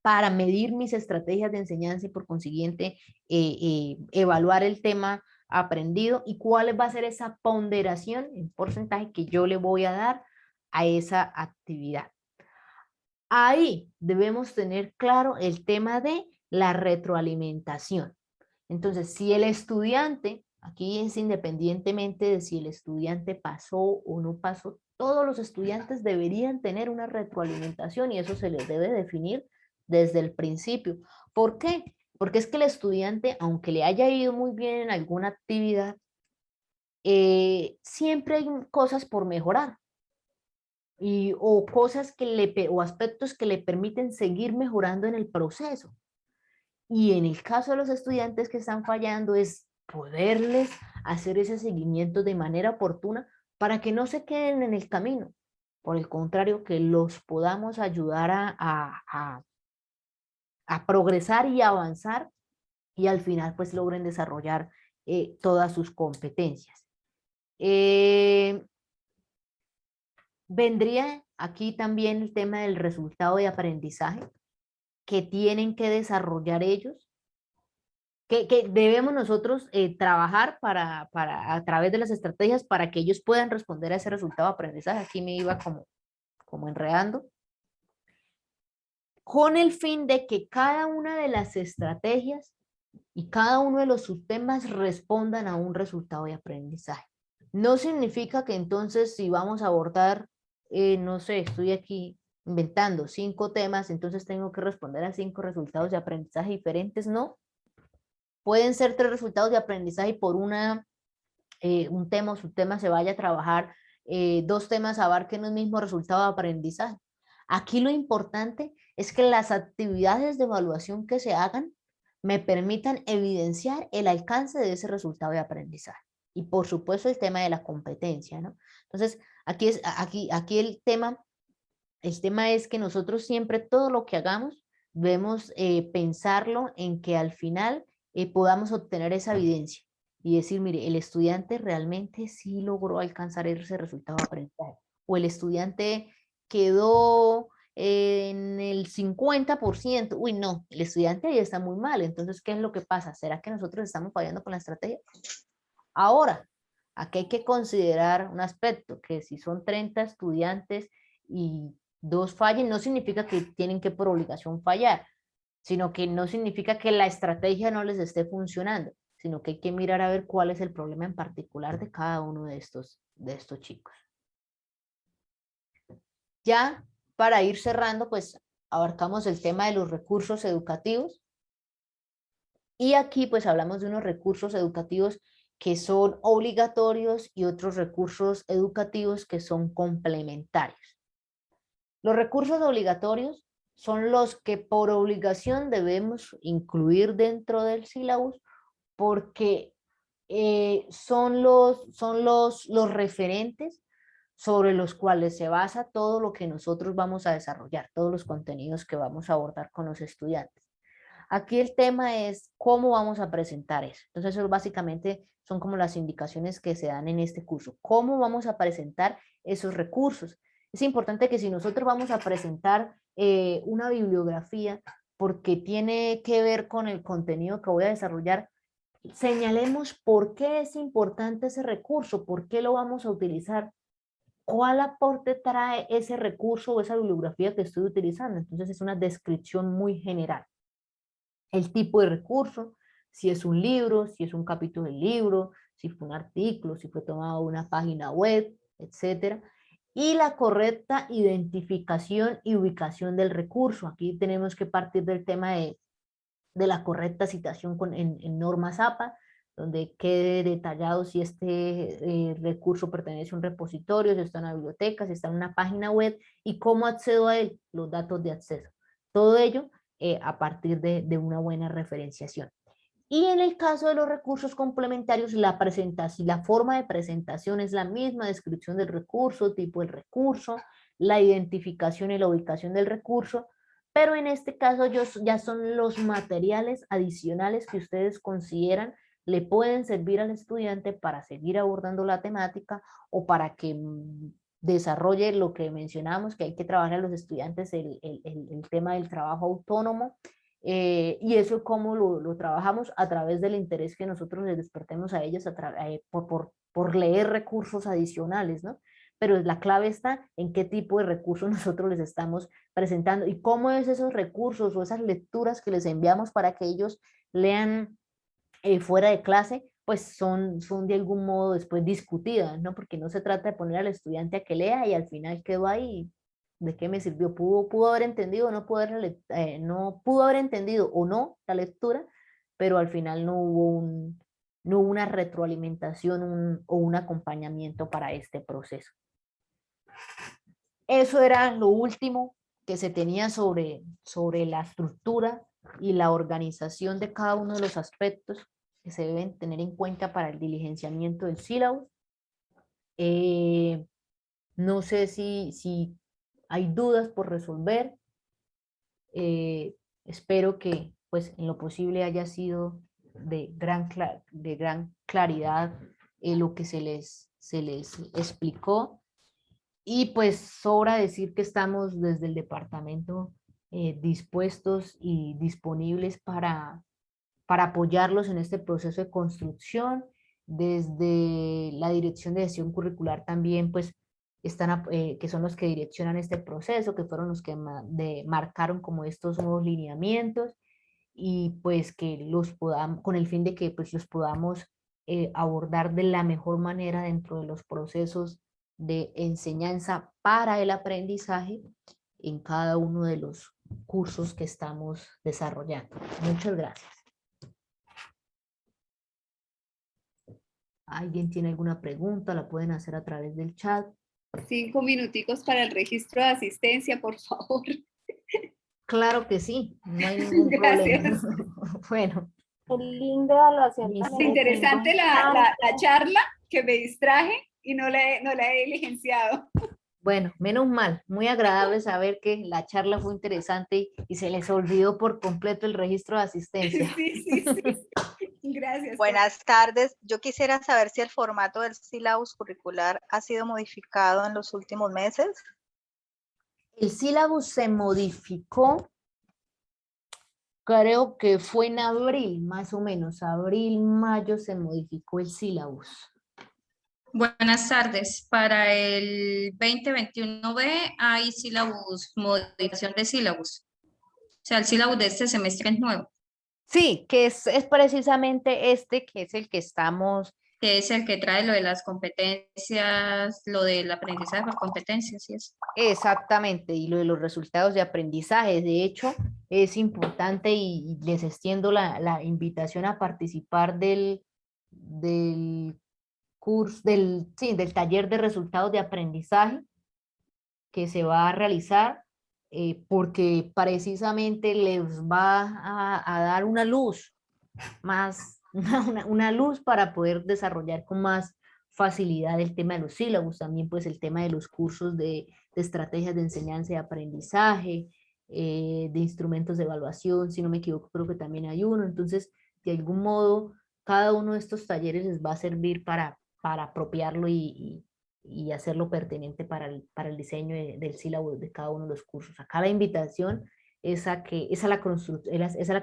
S1: para medir mis estrategias de enseñanza y por consiguiente evaluar el tema aprendido y cuál va a ser esa ponderación en porcentaje que yo le voy a dar a esa actividad. Ahí debemos tener claro el tema de la retroalimentación. Entonces, si el estudiante, aquí es independientemente de si el estudiante pasó o no pasó, todos los estudiantes deberían tener una retroalimentación y eso se les debe definir desde el principio. ¿Por qué? Porque es que el estudiante, aunque le haya ido muy bien en alguna actividad, siempre hay cosas por mejorar. O o aspectos que le permiten seguir mejorando en el proceso. Y en el caso de los estudiantes que están fallando es poderles hacer ese seguimiento de manera oportuna para que no se queden en el camino. Por el contrario, que los podamos ayudar a progresar y avanzar y al final pues logren desarrollar todas sus competencias. Vendría aquí también el tema del resultado de aprendizaje que tienen que desarrollar ellos, que debemos nosotros trabajar a través de las estrategias para que ellos puedan responder a ese resultado de aprendizaje. Aquí me iba como enredando. Con el fin de que cada una de las estrategias y cada uno de los subtemas respondan a un resultado de aprendizaje. No significa que entonces si vamos a abordar, no sé, estoy aquí inventando 5 temas, entonces tengo que responder a 5 resultados de aprendizaje diferentes, no. Pueden ser 3 resultados de aprendizaje y por un tema o subtema se vaya a trabajar, 2 temas abarquen un mismo resultado de aprendizaje. Aquí lo importante es que las actividades de evaluación que se hagan me permitan evidenciar el alcance de ese resultado de aprendizaje. Y por supuesto el tema de la competencia, ¿no? Entonces, aquí el tema es que nosotros siempre todo lo que hagamos debemos pensarlo en que al final podamos obtener esa evidencia y decir, mire, el estudiante realmente sí logró alcanzar ese resultado de aprendizaje. O el estudiante quedó en el 50%. Uy, no, el estudiante ahí está muy mal. Entonces, ¿qué es lo que pasa? ¿Será que nosotros estamos fallando con la estrategia? Ahora, aquí hay que considerar un aspecto, que si son 30 estudiantes y 2 fallen, no significa que tienen que por obligación fallar, sino que no significa que la estrategia no les esté funcionando, sino que hay que mirar a ver cuál es el problema en particular de cada uno de estos chicos. Ya para ir cerrando, pues abarcamos el tema de los recursos educativos. Y aquí pues hablamos de unos recursos educativos que son obligatorios y otros recursos educativos que son complementarios. Los recursos obligatorios son los que por obligación debemos incluir dentro del sílabus porque son los referentes sobre los cuales se basa todo lo que nosotros vamos a desarrollar, todos los contenidos que vamos a abordar con los estudiantes. Aquí el tema es cómo vamos a presentar eso. Entonces, eso básicamente son como las indicaciones que se dan en este curso. ¿Cómo vamos a presentar esos recursos? Es importante que si nosotros vamos a presentar una bibliografía porque tiene que ver con el contenido que voy a desarrollar, señalemos por qué es importante ese recurso, por qué lo vamos a utilizar, cuál aporte trae ese recurso o esa bibliografía que estoy utilizando. Entonces, es una descripción muy general. El tipo de recurso, si es un libro, si es un capítulo del libro, si fue un artículo, si fue tomado una página web, etcétera. Y la correcta identificación y ubicación del recurso. Aquí tenemos que partir del tema de la correcta citación en normas APA, donde quede detallado si este recurso pertenece a un repositorio, si está en una biblioteca, si está en una página web y cómo accedo a él, los datos de acceso. Todo ello a partir de una buena referenciación. Y en el caso de los recursos complementarios, la presentación, la forma de presentación es la misma, descripción del recurso, tipo del recurso, la identificación y la ubicación del recurso, pero en este caso ya son los materiales adicionales que ustedes consideran le pueden servir al estudiante para seguir abordando la temática o para que desarrolle lo que mencionamos, que hay que trabajar a los estudiantes el tema del trabajo autónomo, y eso cómo lo trabajamos a través del interés que nosotros les despertemos a ellos por leer recursos adicionales, ¿no? Pero la clave está en qué tipo de recursos nosotros les estamos presentando y cómo es esos recursos o esas lecturas que les enviamos para que ellos lean fuera de clase, pues son de algún modo después discutidas, ¿no? Porque no se trata de poner al estudiante a que lea y al final quedó ahí, ¿de qué me sirvió? Pudo haber entendido, no pudo haber entendido o no la lectura, pero al final no hubo una retroalimentación o un acompañamiento para este proceso. Eso era lo último que se tenía sobre la estructura y la organización de cada uno de los aspectos que se deben tener en cuenta para el diligenciamiento del sílabo. No sé si hay dudas por resolver. Espero que pues en lo posible haya sido de gran claridad lo que se les explicó. Y pues sobra decir que estamos desde el departamento dispuestos y disponibles para apoyarlos en este proceso de construcción. Desde la Dirección de Gestión Curricular también, pues, que son los que direccionan este proceso, que fueron los que marcaron como estos nuevos lineamientos, y pues que los podamos, con el fin de que pues los podamos abordar de la mejor manera dentro de los procesos de enseñanza para el aprendizaje en cada uno de los cursos que estamos desarrollando. Muchas gracias. ¿Alguien tiene alguna pregunta? La pueden hacer a través del chat.
S5: 5 minuticos para el registro de asistencia, por favor.
S1: Claro que sí, no hay ningún
S5: Gracias.
S1: problema. Bueno.
S6: El link de evaluación
S1: Listo.
S6: también.
S5: Interesante la charla, que me distraje y no la he diligenciado.
S1: Bueno, menos mal, muy agradable saber que la charla fue interesante y se les olvidó por completo el registro de asistencia.
S5: Sí. Gracias.
S7: Buenas tardes. Yo quisiera saber si el formato del sílabus curricular ha sido modificado en los últimos meses.
S1: El sílabus se modificó, creo que fue en abril, más o menos, abril, mayo se modificó el sílabus.
S8: Buenas tardes. Para el 2021B hay sílabus, modificación de sílabus. O sea, el sílabus de este semestre es nuevo.
S1: Sí, que es precisamente este, que es el que estamos...
S8: Que es el que trae lo de las competencias, lo del aprendizaje por competencias, ¿sí es?
S1: Exactamente, y lo de los resultados de aprendizaje. De hecho, es importante y les extiendo la invitación a participar del curso, del taller de resultados de aprendizaje que se va a realizar, porque precisamente les va a dar una luz más, una luz para poder desarrollar con más facilidad el tema de los sílabos, también pues el tema de los cursos de estrategias de enseñanza y aprendizaje, de instrumentos de evaluación, si no me equivoco creo que también hay uno. Entonces de algún modo cada uno de estos talleres les va a servir para apropiarlo y hacerlo pertinente para el diseño del sílabo de cada uno de los cursos. Acá la invitación es a la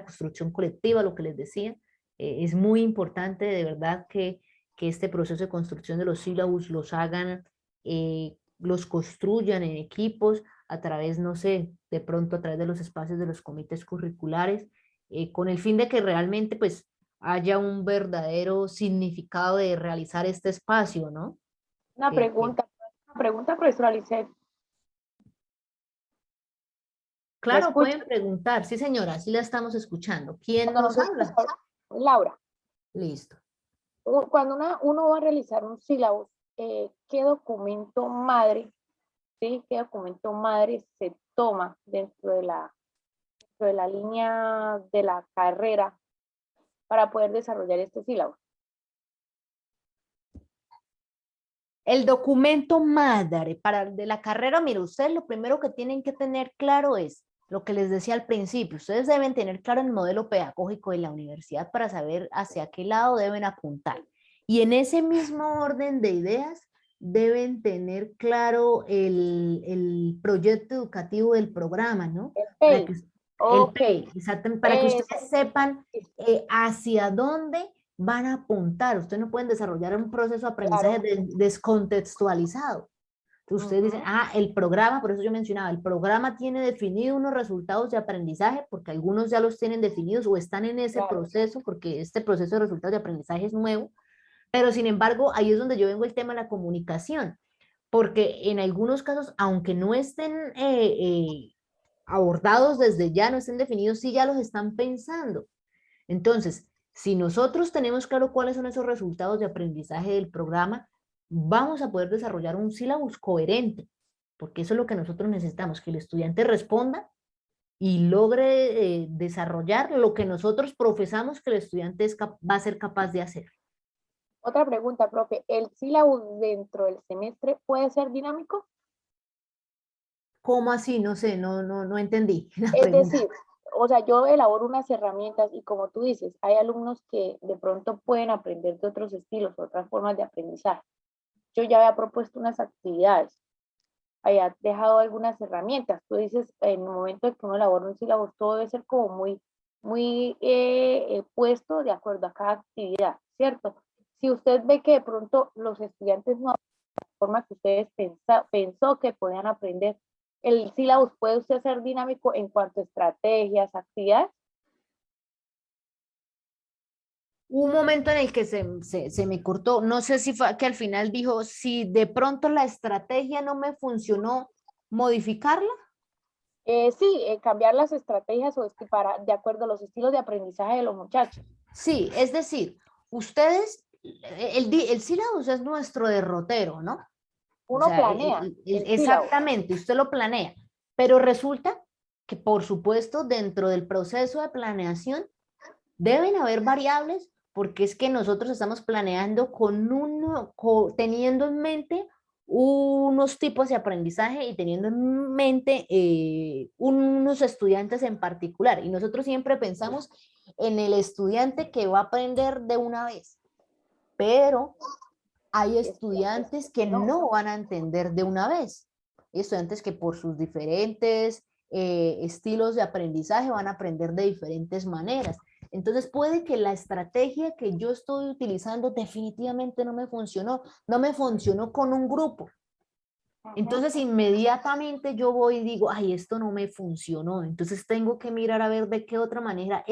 S1: construcción colectiva, lo que les decía. Es muy importante de verdad que este proceso de construcción de los sílabos los hagan, los construyan en equipos a través, no sé, de pronto a través de los espacios de los comités curriculares, con el fin de que realmente pues haya un verdadero significado de realizar este espacio, ¿no?
S6: Una pregunta, profesora Lisset.
S1: Claro, pueden preguntar. Sí, señora, sí la estamos escuchando. ¿Quién nos habla?
S6: Laura.
S1: Listo.
S6: Cuando uno va a realizar un sílabus, ¿qué documento madre, sí? ¿Qué documento madre se toma dentro de la línea de la carrera para poder desarrollar este sílabus?
S1: El documento madre para de la carrera, mire, ustedes lo primero que tienen que tener claro es lo que les decía al principio. Ustedes deben tener claro el modelo pedagógico de la universidad para saber hacia qué lado deben apuntar. Y en ese mismo orden de ideas deben tener claro el proyecto educativo del programa, ¿no? Para que,
S6: Ok,
S1: exactamente, para que ustedes
S6: eso.
S1: sepan hacia dónde van a apuntar. Ustedes no pueden desarrollar un proceso de aprendizaje descontextualizado. Entonces ustedes dicen, el programa, por eso yo mencionaba, el programa tiene definido unos resultados de aprendizaje, porque algunos ya los tienen definidos o están en ese proceso, porque este proceso de resultados de aprendizaje es nuevo, pero sin embargo, ahí es donde yo vengo el tema de la comunicación, porque en algunos casos, aunque no estén abordados desde ya, no estén definidos, sí ya los están pensando. Entonces, si nosotros tenemos claro cuáles son esos resultados de aprendizaje del programa, vamos a poder desarrollar un sílabus coherente, porque eso es lo que nosotros necesitamos, que el estudiante responda y logre desarrollar lo que nosotros profesamos que el estudiante va a ser capaz de hacer.
S6: Otra pregunta, profe. ¿El sílabus dentro del semestre puede ser dinámico?
S1: ¿Cómo así? No sé, no entendí la
S6: Es
S1: pregunta.
S6: decir, o sea, yo elaboro unas herramientas y como tú dices, hay alumnos que de pronto pueden aprender de otros estilos, otras formas de aprendizaje. Yo ya había propuesto unas actividades, había dejado algunas herramientas. Tú dices, en el momento en que uno elabora un sílabus, todo debe ser como muy puesto de acuerdo a cada actividad, ¿cierto? Si usted ve que de pronto los estudiantes no aprenden de la forma que ustedes pensó que podían aprender, el sílabus puede usted ser dinámico en cuanto a estrategias, actividades.
S1: Un momento en el que se me cortó, no sé si fue que al final dijo, si de pronto la estrategia no me funcionó, modificarla.
S6: Sí, cambiar las estrategias o de acuerdo a los estilos de aprendizaje de los muchachos.
S1: Sí, es decir, ustedes, el sílabus es nuestro derrotero, ¿no?
S6: Uno planea el sílabus.
S1: Exactamente, usted lo planea, pero resulta que por supuesto dentro del proceso de planeación deben haber variables porque es que nosotros estamos planeando teniendo en mente unos tipos de aprendizaje y teniendo en mente unos estudiantes en particular. Y nosotros siempre pensamos en el estudiante que va a aprender de una vez, pero hay estudiantes que no van a entender de una vez. Hay estudiantes que por sus diferentes estilos de aprendizaje van a aprender de diferentes maneras. Entonces puede que la estrategia que yo estoy utilizando definitivamente no me funcionó con un grupo. Entonces inmediatamente yo voy y digo, ay, esto no me funcionó. Entonces tengo que mirar a ver de qué otra manera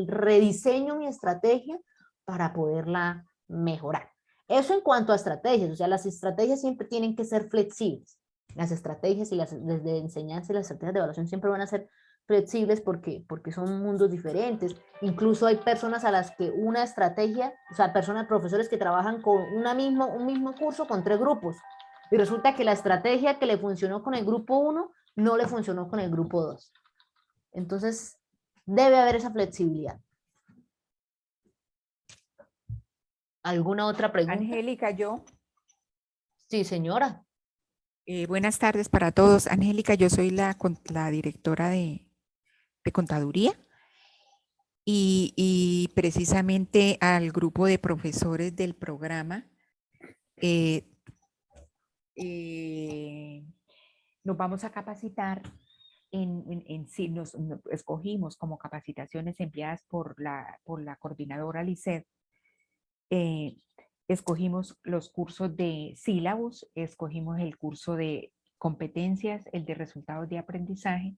S1: rediseño mi estrategia para poderla mejorar. Eso en cuanto a estrategias, o sea, las estrategias siempre tienen que ser flexibles. Las estrategias y desde enseñanza y las estrategias de evaluación siempre van a ser flexibles porque son mundos diferentes. Incluso hay personas a las que una estrategia, o sea, profesores que trabajan con un mismo curso con 3 grupos. Y resulta que la estrategia que le funcionó con el grupo 1 no le funcionó con el grupo 2. Entonces, debe haber esa flexibilidad. ¿Alguna otra pregunta?
S9: Angélica, yo.
S1: Sí, señora.
S9: Buenas tardes para todos. Angélica, yo soy la directora de contaduría y precisamente al grupo de profesores del programa nos vamos a capacitar sí, nos escogimos como capacitaciones empleadas por la coordinadora LICED. Escogimos los cursos de sílabus, escogimos el curso de competencias, el de resultados de aprendizaje.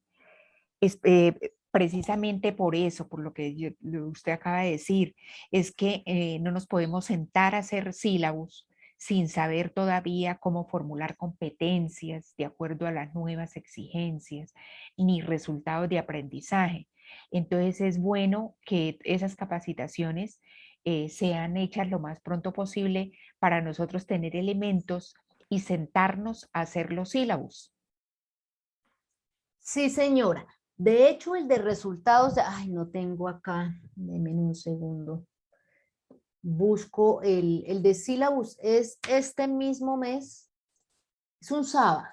S9: Precisamente por eso, por lo que usted acaba de decir, es que no nos podemos sentar a hacer sílabus sin saber todavía cómo formular competencias de acuerdo a las nuevas exigencias, ni resultados de aprendizaje. Entonces es bueno que esas capacitaciones sean hechas lo más pronto posible para nosotros tener elementos y sentarnos a hacer los sílabos.
S1: Sí, señora. De hecho, el de resultados, ay, no tengo acá, denme un segundo. Busco el de sílabus, es este mismo mes, es un sábado.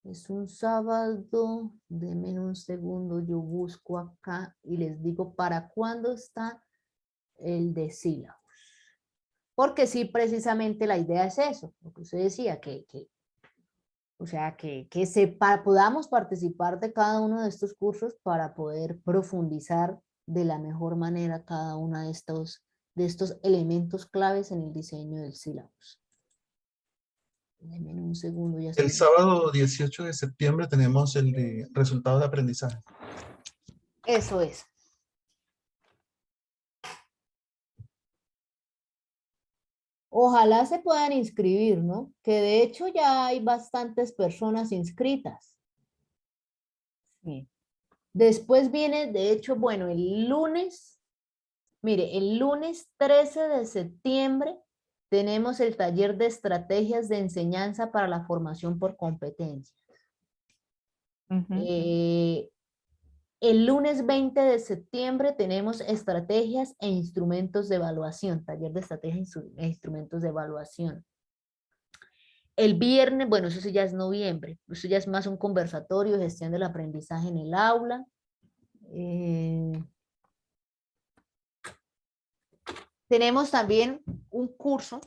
S1: Es un sábado, denme un segundo, yo busco acá y les digo para cuándo está el de sílabus. Porque sí, precisamente la idea es eso, lo que usted decía, o sea, que podamos participar de cada uno de estos cursos para poder profundizar de la mejor manera cada uno de estos elementos claves en el diseño del sílabus. Denme un segundo, ya estoy.
S10: El sábado 18 de septiembre tenemos el de resultados de aprendizaje.
S1: Eso es. Ojalá se puedan inscribir, ¿no? Que de hecho ya hay bastantes personas inscritas.
S9: Sí.
S1: Después viene, de hecho, bueno, el lunes, mire, el lunes 13 de septiembre tenemos el taller de estrategias de enseñanza para la formación por competencias. El lunes 20 de septiembre tenemos estrategias e instrumentos de evaluación, taller de estrategias e instrumentos de evaluación. El viernes, bueno, eso sí ya es noviembre, eso ya es más un conversatorio, gestión del aprendizaje en el aula. Tenemos también un curso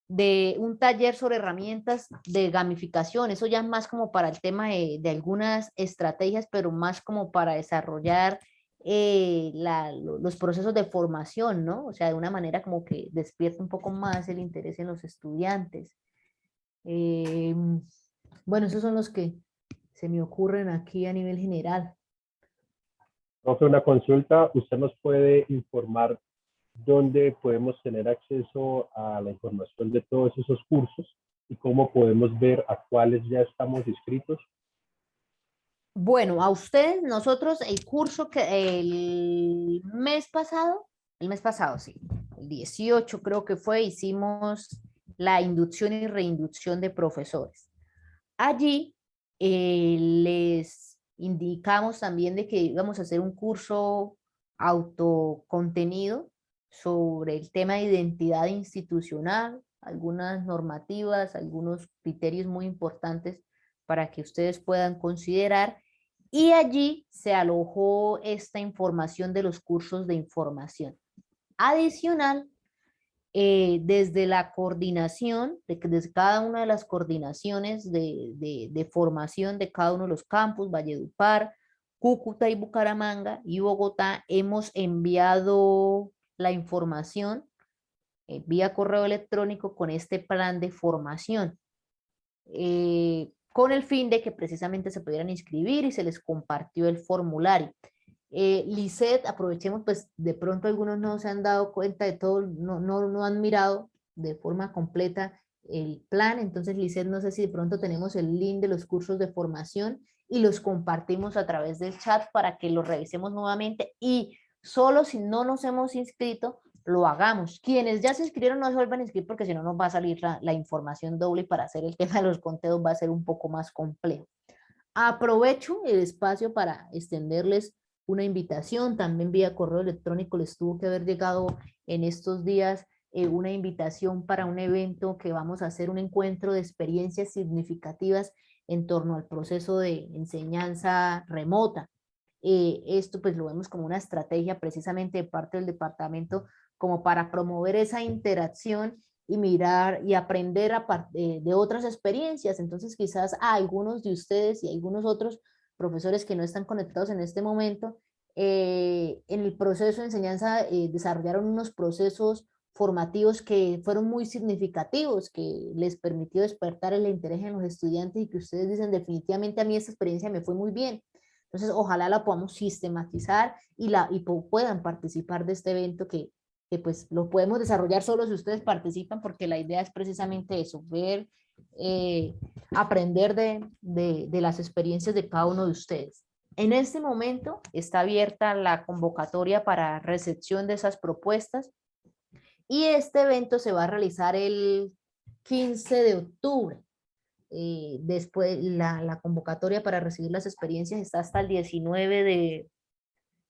S1: de un taller sobre herramientas de gamificación, eso ya es más como para el tema de algunas estrategias, pero más como para desarrollar los procesos de formación, ¿no? O sea, de una manera como que despierta un poco más el interés en los estudiantes. Bueno, esos son los que se me ocurren aquí a nivel general.
S11: Profe, una consulta, ¿usted nos puede informar dónde podemos tener acceso a la información de todos esos cursos y cómo podemos ver a cuáles ya estamos inscritos?
S1: Bueno, a ustedes, nosotros el curso que el mes pasado, sí, el 18 creo que fue, hicimos la inducción y reinducción de profesores. Allí les indicamos también de que íbamos a hacer un curso autocontenido sobre el tema de identidad institucional, algunas normativas, algunos criterios muy importantes para que ustedes puedan considerar, y allí se alojó esta información de los cursos de información. Adicional, desde la coordinación, desde cada una de las coordinaciones de formación de cada uno de los campus, Valledupar, Cúcuta y Bucaramanga y Bogotá, hemos enviado la información vía correo electrónico con este plan de formación, con el fin de que precisamente se pudieran inscribir y se les compartió el formulario. Lisette, aprovechemos, pues de pronto algunos no se han dado cuenta de todo, no han mirado de forma completa el plan, entonces Lisette, no sé si de pronto tenemos el link de los cursos de formación y los compartimos a través del chat para que los revisemos nuevamente, y solo si no nos hemos inscrito, lo hagamos. Quienes ya se inscribieron no se vuelvan a inscribir, porque si no nos va a salir la información doble, y para hacer el tema de los conteos va a ser un poco más complejo. Aprovecho el espacio para extenderles una invitación, también vía correo electrónico les tuvo que haber llegado en estos días una invitación para un evento que vamos a hacer, un encuentro de experiencias significativas en torno al proceso de enseñanza remota. Esto pues lo vemos como una estrategia precisamente de parte del departamento como para promover esa interacción y mirar y aprender de otras experiencias. Entonces quizás a algunos de ustedes y a algunos otros profesores que no están conectados en este momento, en el proceso de enseñanza desarrollaron unos procesos formativos que fueron muy significativos, que les permitió despertar el interés en los estudiantes y que ustedes dicen definitivamente a mí esta experiencia me fue muy bien. Entonces ojalá la podamos sistematizar y puedan participar de este evento que pues lo podemos desarrollar solo si ustedes participan, porque la idea es precisamente eso, ver, aprender de las experiencias de cada uno de ustedes. En este momento está abierta la convocatoria para recepción de esas propuestas y este evento se va a realizar el 15 de octubre. Después la convocatoria para recibir las experiencias está hasta el 19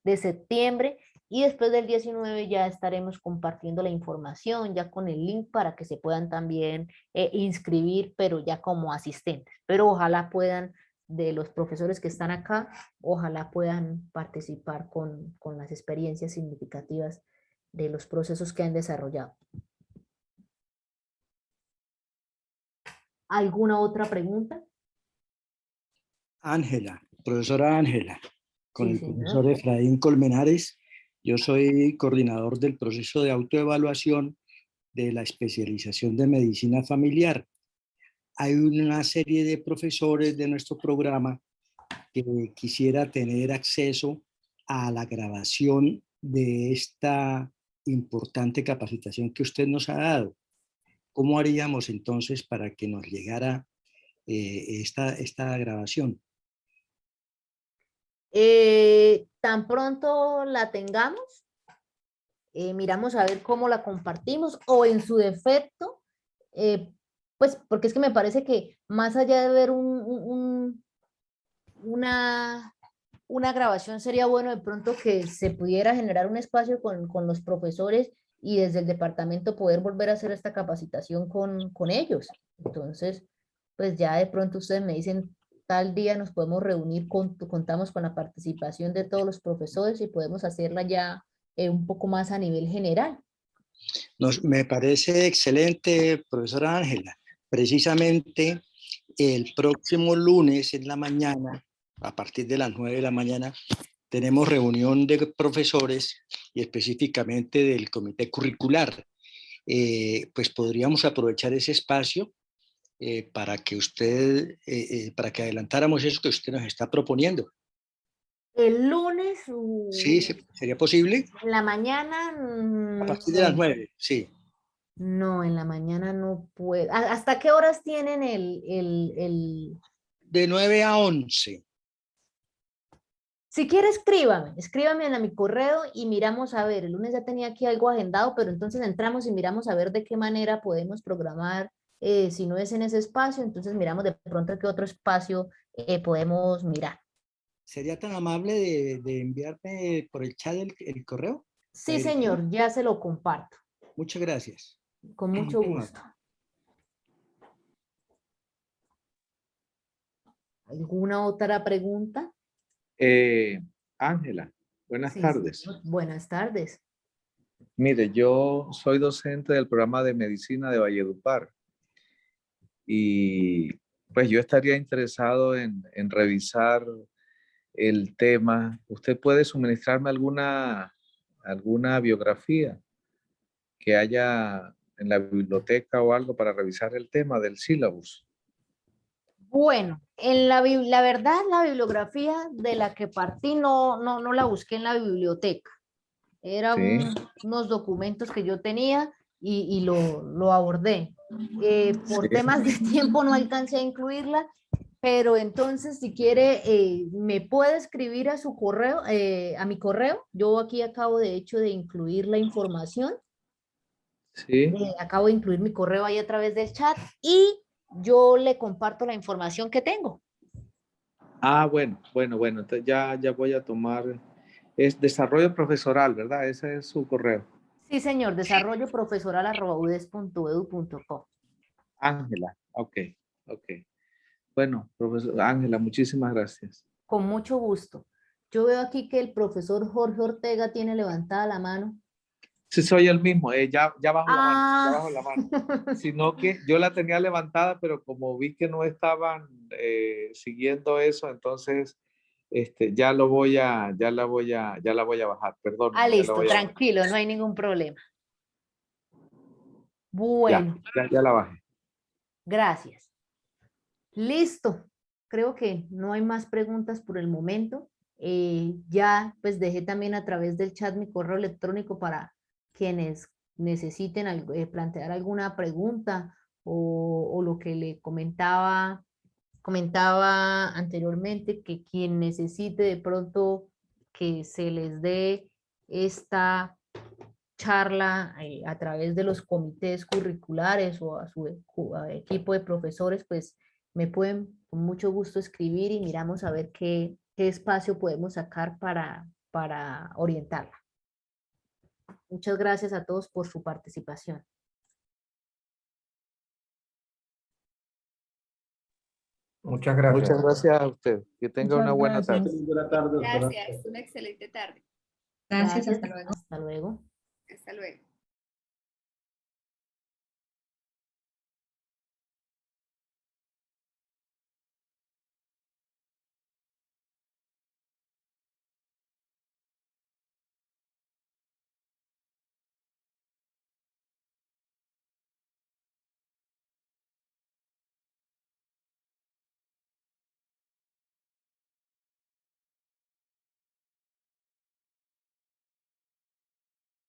S1: de septiembre y después del 19 ya estaremos compartiendo la información ya con el link para que se puedan también inscribir, pero ya como asistentes. Pero ojalá puedan, de los profesores que están acá, ojalá puedan participar con las experiencias significativas de los procesos que han desarrollado. ¿Alguna otra pregunta?
S12: Ángela, profesora Ángela, con
S1: Sí,
S12: el
S1: señor.
S12: profesor Efraín Colmenares. Yo soy coordinador del proceso de autoevaluación de la especialización de medicina familiar. Hay una serie de profesores de nuestro programa que quisiera tener acceso a la grabación de esta importante capacitación que usted nos ha dado. ¿Cómo haríamos entonces para que nos llegara esta grabación?
S1: Tan pronto la tengamos, miramos a ver cómo la compartimos o en su defecto, pues porque es que me parece que más allá de ver una grabación sería bueno de pronto que se pudiera generar un espacio con los profesores y desde el departamento poder volver a hacer esta capacitación con ellos. Entonces, pues ya de pronto ustedes me dicen tal día nos podemos reunir, contamos con la participación de todos los profesores y podemos hacerla ya un poco más a nivel general.
S12: Me parece excelente, profesora Ángela. Precisamente el próximo lunes en la mañana, a partir de las 9 de la mañana, tenemos reunión de profesores y específicamente del comité curricular. Pues podríamos aprovechar ese espacio para que para que adelantáramos eso que usted nos está proponiendo.
S1: El lunes.
S12: Sí, ¿sería posible?
S1: En la mañana.
S12: A partir de las 9, sí.
S1: No, en la mañana no puedo. ¿Hasta qué horas tienen el...?
S12: De 9 a 11.
S1: Si quiere, escríbame a mi correo y miramos a ver. El lunes ya tenía aquí algo agendado, pero entonces entramos y miramos a ver de qué manera podemos programar. Si no es en ese espacio, entonces miramos de pronto qué otro espacio podemos mirar.
S12: ¿Sería tan amable de enviarme por el chat el correo?
S1: Sí, señor, ya se lo comparto.
S12: Muchas gracias.
S1: Con mucho gusto. ¿Alguna otra pregunta?
S13: Ángela, buenas
S1: Sí,
S13: tardes.
S1: señor. Buenas tardes.
S13: Mire, yo soy docente del programa de medicina de Valledupar y pues yo estaría interesado en revisar el tema. ¿Usted puede suministrarme alguna biografía que haya en la biblioteca o algo para revisar el tema del sílabus?
S1: Bueno, la verdad, la bibliografía de la que partí no la busqué en la biblioteca. Eran unos documentos que yo tenía y lo abordé. Por temas de tiempo no alcancé a incluirla, pero entonces si quiere me puede escribir a su correo, a mi correo. Yo aquí acabo de hecho de incluir la información.
S13: Sí.
S1: Acabo de incluir mi correo ahí a través del chat y yo le comparto la información que tengo.
S13: Ah, bueno. Entonces ya voy a tomar. Es desarrollo profesoral, ¿verdad? Ese es su correo.
S1: Sí, señor. desarrolloprofesoral@udes.edu.co.
S13: Ángela, ok. Bueno, profesor Ángela, muchísimas gracias.
S1: Con mucho gusto. Yo veo aquí que el profesor Jorge Ortega tiene levantada la mano.
S13: Sí, soy el mismo. Ya bajo la mano. Sino que yo la tenía levantada, pero como vi que no estaban siguiendo eso, entonces ya la voy a bajar. Perdón.
S1: Listo, tranquilo, no hay ningún problema. Bueno.
S13: Ya la bajé.
S1: Gracias. Listo. Creo que no hay más preguntas por el momento. Ya pues dejé también a través del chat mi correo electrónico para quienes necesiten plantear alguna pregunta o lo que le comentaba comentaba anteriormente que quien necesite de pronto que se les dé esta charla a través de los comités curriculares o a su equipo de profesores, pues me pueden con mucho gusto escribir y miramos a ver qué espacio podemos sacar para orientarla. Muchas gracias a todos por su participación.
S14: Muchas gracias.
S13: Muchas gracias a usted. Que tenga
S4: Muchas
S13: una buena
S4: gracias.
S13: tarde.
S11: Buenas tardes.
S5: Gracias, una excelente tarde.
S8: Gracias, hasta luego.
S1: Hasta luego.
S5: Hasta luego.